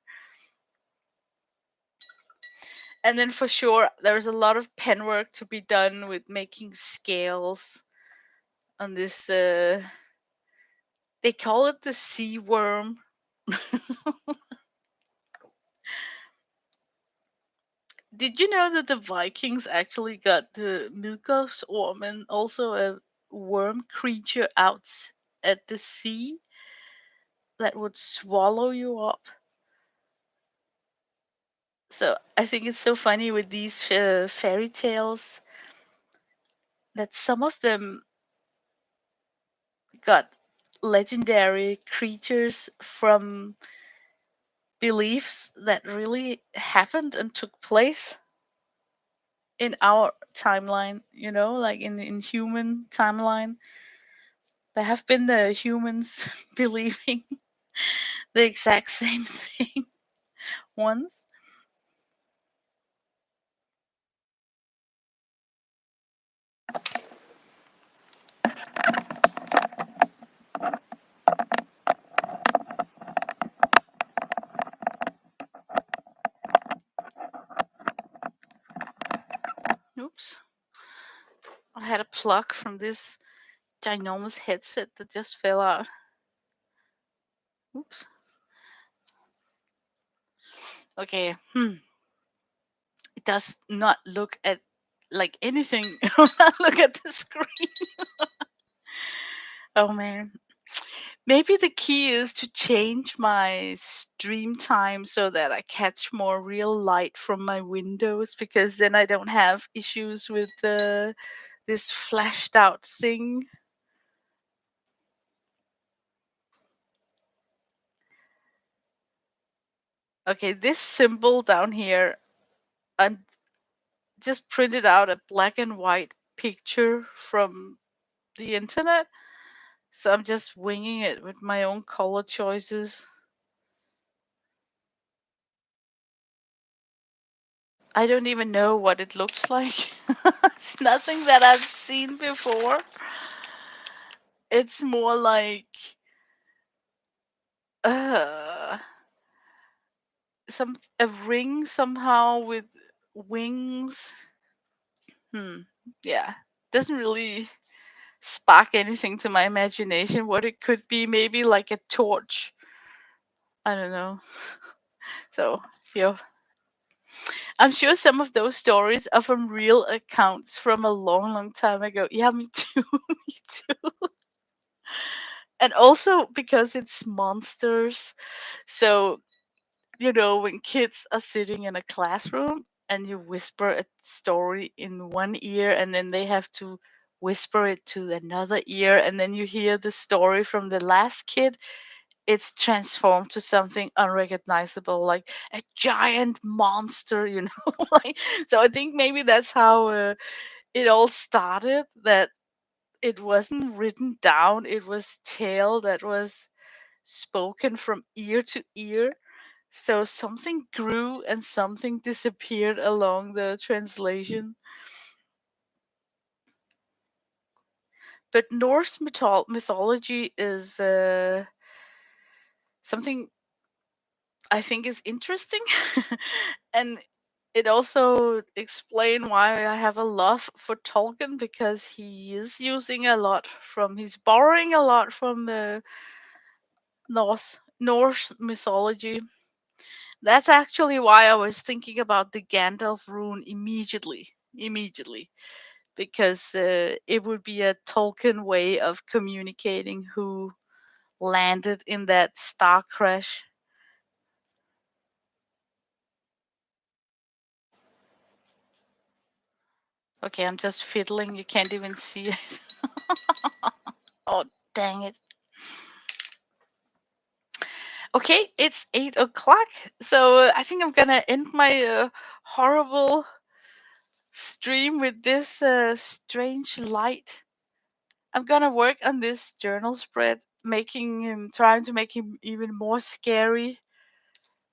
And then for sure, there's a lot of pen work to be done with making scales on this. They call it the sea worm. Did you know that the Vikings actually got the Midgårdsorm, and also a worm creature out at the sea that would swallow you up? So I think it's so funny with these fairy tales that some of them got legendary creatures from beliefs that really happened and took place in our timeline, like in human timeline. There have been the humans believing the exact same thing once. Oops. I had a plug from this ginormous headset that just fell out. Oops. Okay. It does not look at like anything when I look at the screen. Oh man. Maybe the key is to change my stream time so that I catch more real light from my windows, because then I don't have issues with this flashed out thing. Okay, this symbol down here, I just printed out a black and white picture from the internet. So I'm just winging it with my own color choices. I don't even know what it looks like. It's nothing that I've seen before. It's more like uh some a ring somehow with wings. Hmm. Yeah. Doesn't really spark anything to my imagination what it could be. Maybe like a torch. I don't know. So, yeah. I'm sure some of those stories are from real accounts from a long, long time ago. Yeah, me too. Me too. And also because it's monsters. So, when kids are sitting in a classroom and you whisper a story in one ear and then they have to whisper it to another ear, and then you hear the story from the last kid, it's transformed to something unrecognizable, like a giant monster, like, so I think maybe that's how it all started, that it wasn't written down, it was tale that was spoken from ear to ear. So something grew and something disappeared along the translation. But Norse mythology is something I think is interesting. And it also explains why I have a love for Tolkien, because he's borrowing a lot from the Norse mythology. That's actually why I was thinking about the Gandalf rune immediately, because it would be a Tolkien way of communicating who landed in that star crash. Okay, I'm just fiddling. You can't even see it. Oh, dang it. Okay, it's 8 o'clock. So I think I'm gonna end my horrible stream with this strange light. I'm gonna work on this journal spread, trying to make him even more scary,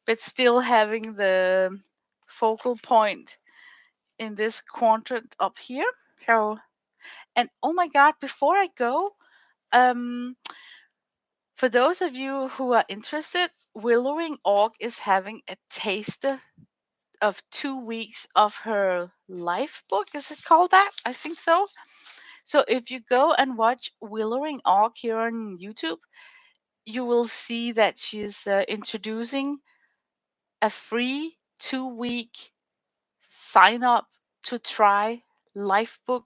but still having the focal point in this quadrant up here. So, and oh my god, before I go, um, for those of you who are interested, Willowing Orc is having a taster of 2 weeks of her life book. Is it called that? I think so. So if you go and watch Willowing Orc here on YouTube, you will see that she's introducing a free 2 week sign up to try life book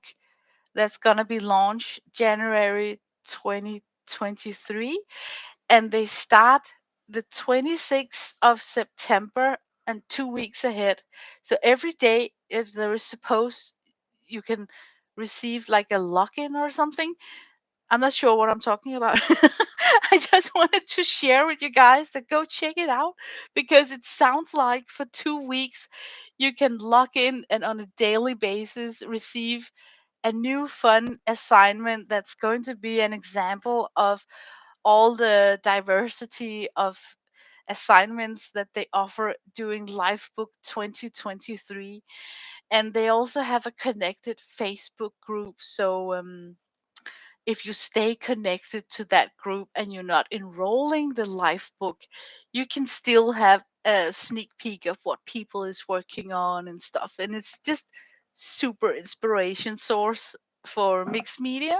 that's going to be launched January 2023, and they start the 26th of September and 2 weeks ahead. So every day, if there is supposed you can receive like a login or something. I'm not sure what I'm talking about. I just wanted to share with you guys that go check it out, because it sounds like for 2 weeks you can log in and on a daily basis receive a new fun assignment that's going to be an example of all the diversity of assignments that they offer during Lifebook 2023. And they also have a connected Facebook group. So, if you stay connected to that group and you're not enrolling the life book, you can still have a sneak peek of what people is working on and stuff. And it's just super inspiration source for mixed media.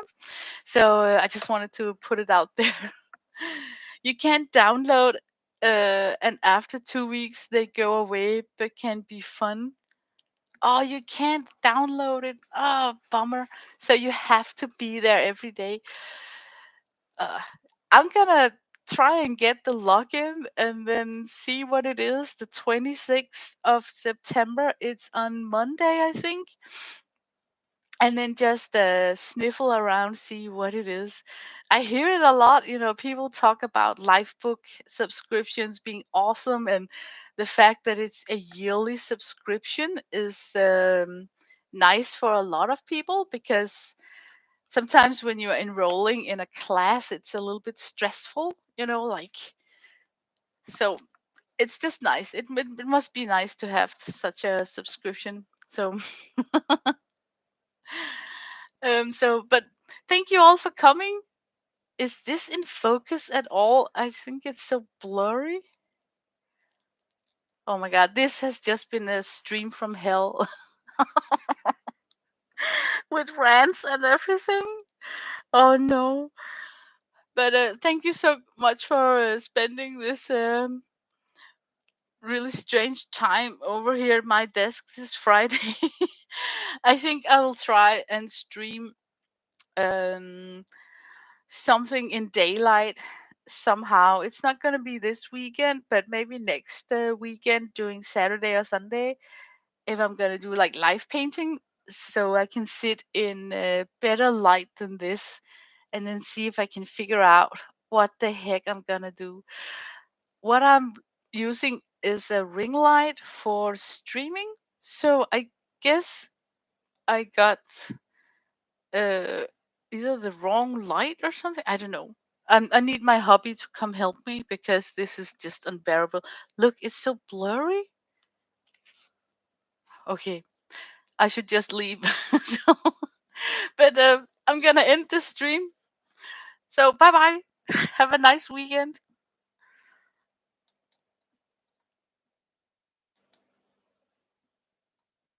So I just wanted to put it out there. You can't download, and after 2 weeks they go away, but can be fun. Oh, you can't download it. Oh, bummer. So you have to be there every day. Uh, I'm gonna try and get the login and then see what it is. The 26th of September. It's on Monday, I think. And then just sniffle around, see what it is. I hear it a lot. People talk about Lifebook subscriptions being awesome, and the fact that it's a yearly subscription is nice for a lot of people, because sometimes when you're enrolling in a class, it's a little bit stressful, like, so it's just nice. It must be nice to have such a subscription. So but thank you all for coming. Is this in focus at all? I think it's so blurry. Oh my god, this has just been a stream from hell with rants and everything. Oh no. But thank you so much for spending this really strange time over here at my desk this Friday. I think I will try and stream um, something in daylight somehow. It's not going to be this weekend, but maybe next weekend during Saturday or Sunday, if I'm going to do like live painting, so I can sit in better light than this, and then see if I can figure out what the heck I'm going to do. What I'm using is a ring light for streaming. So I guess I got uh, either the wrong light or something. I don't know. I need my hubby to come help me, because this is just unbearable. Look, it's so blurry. Okay, I should just leave. So, but I'm gonna end the stream. So bye bye. Have a nice weekend.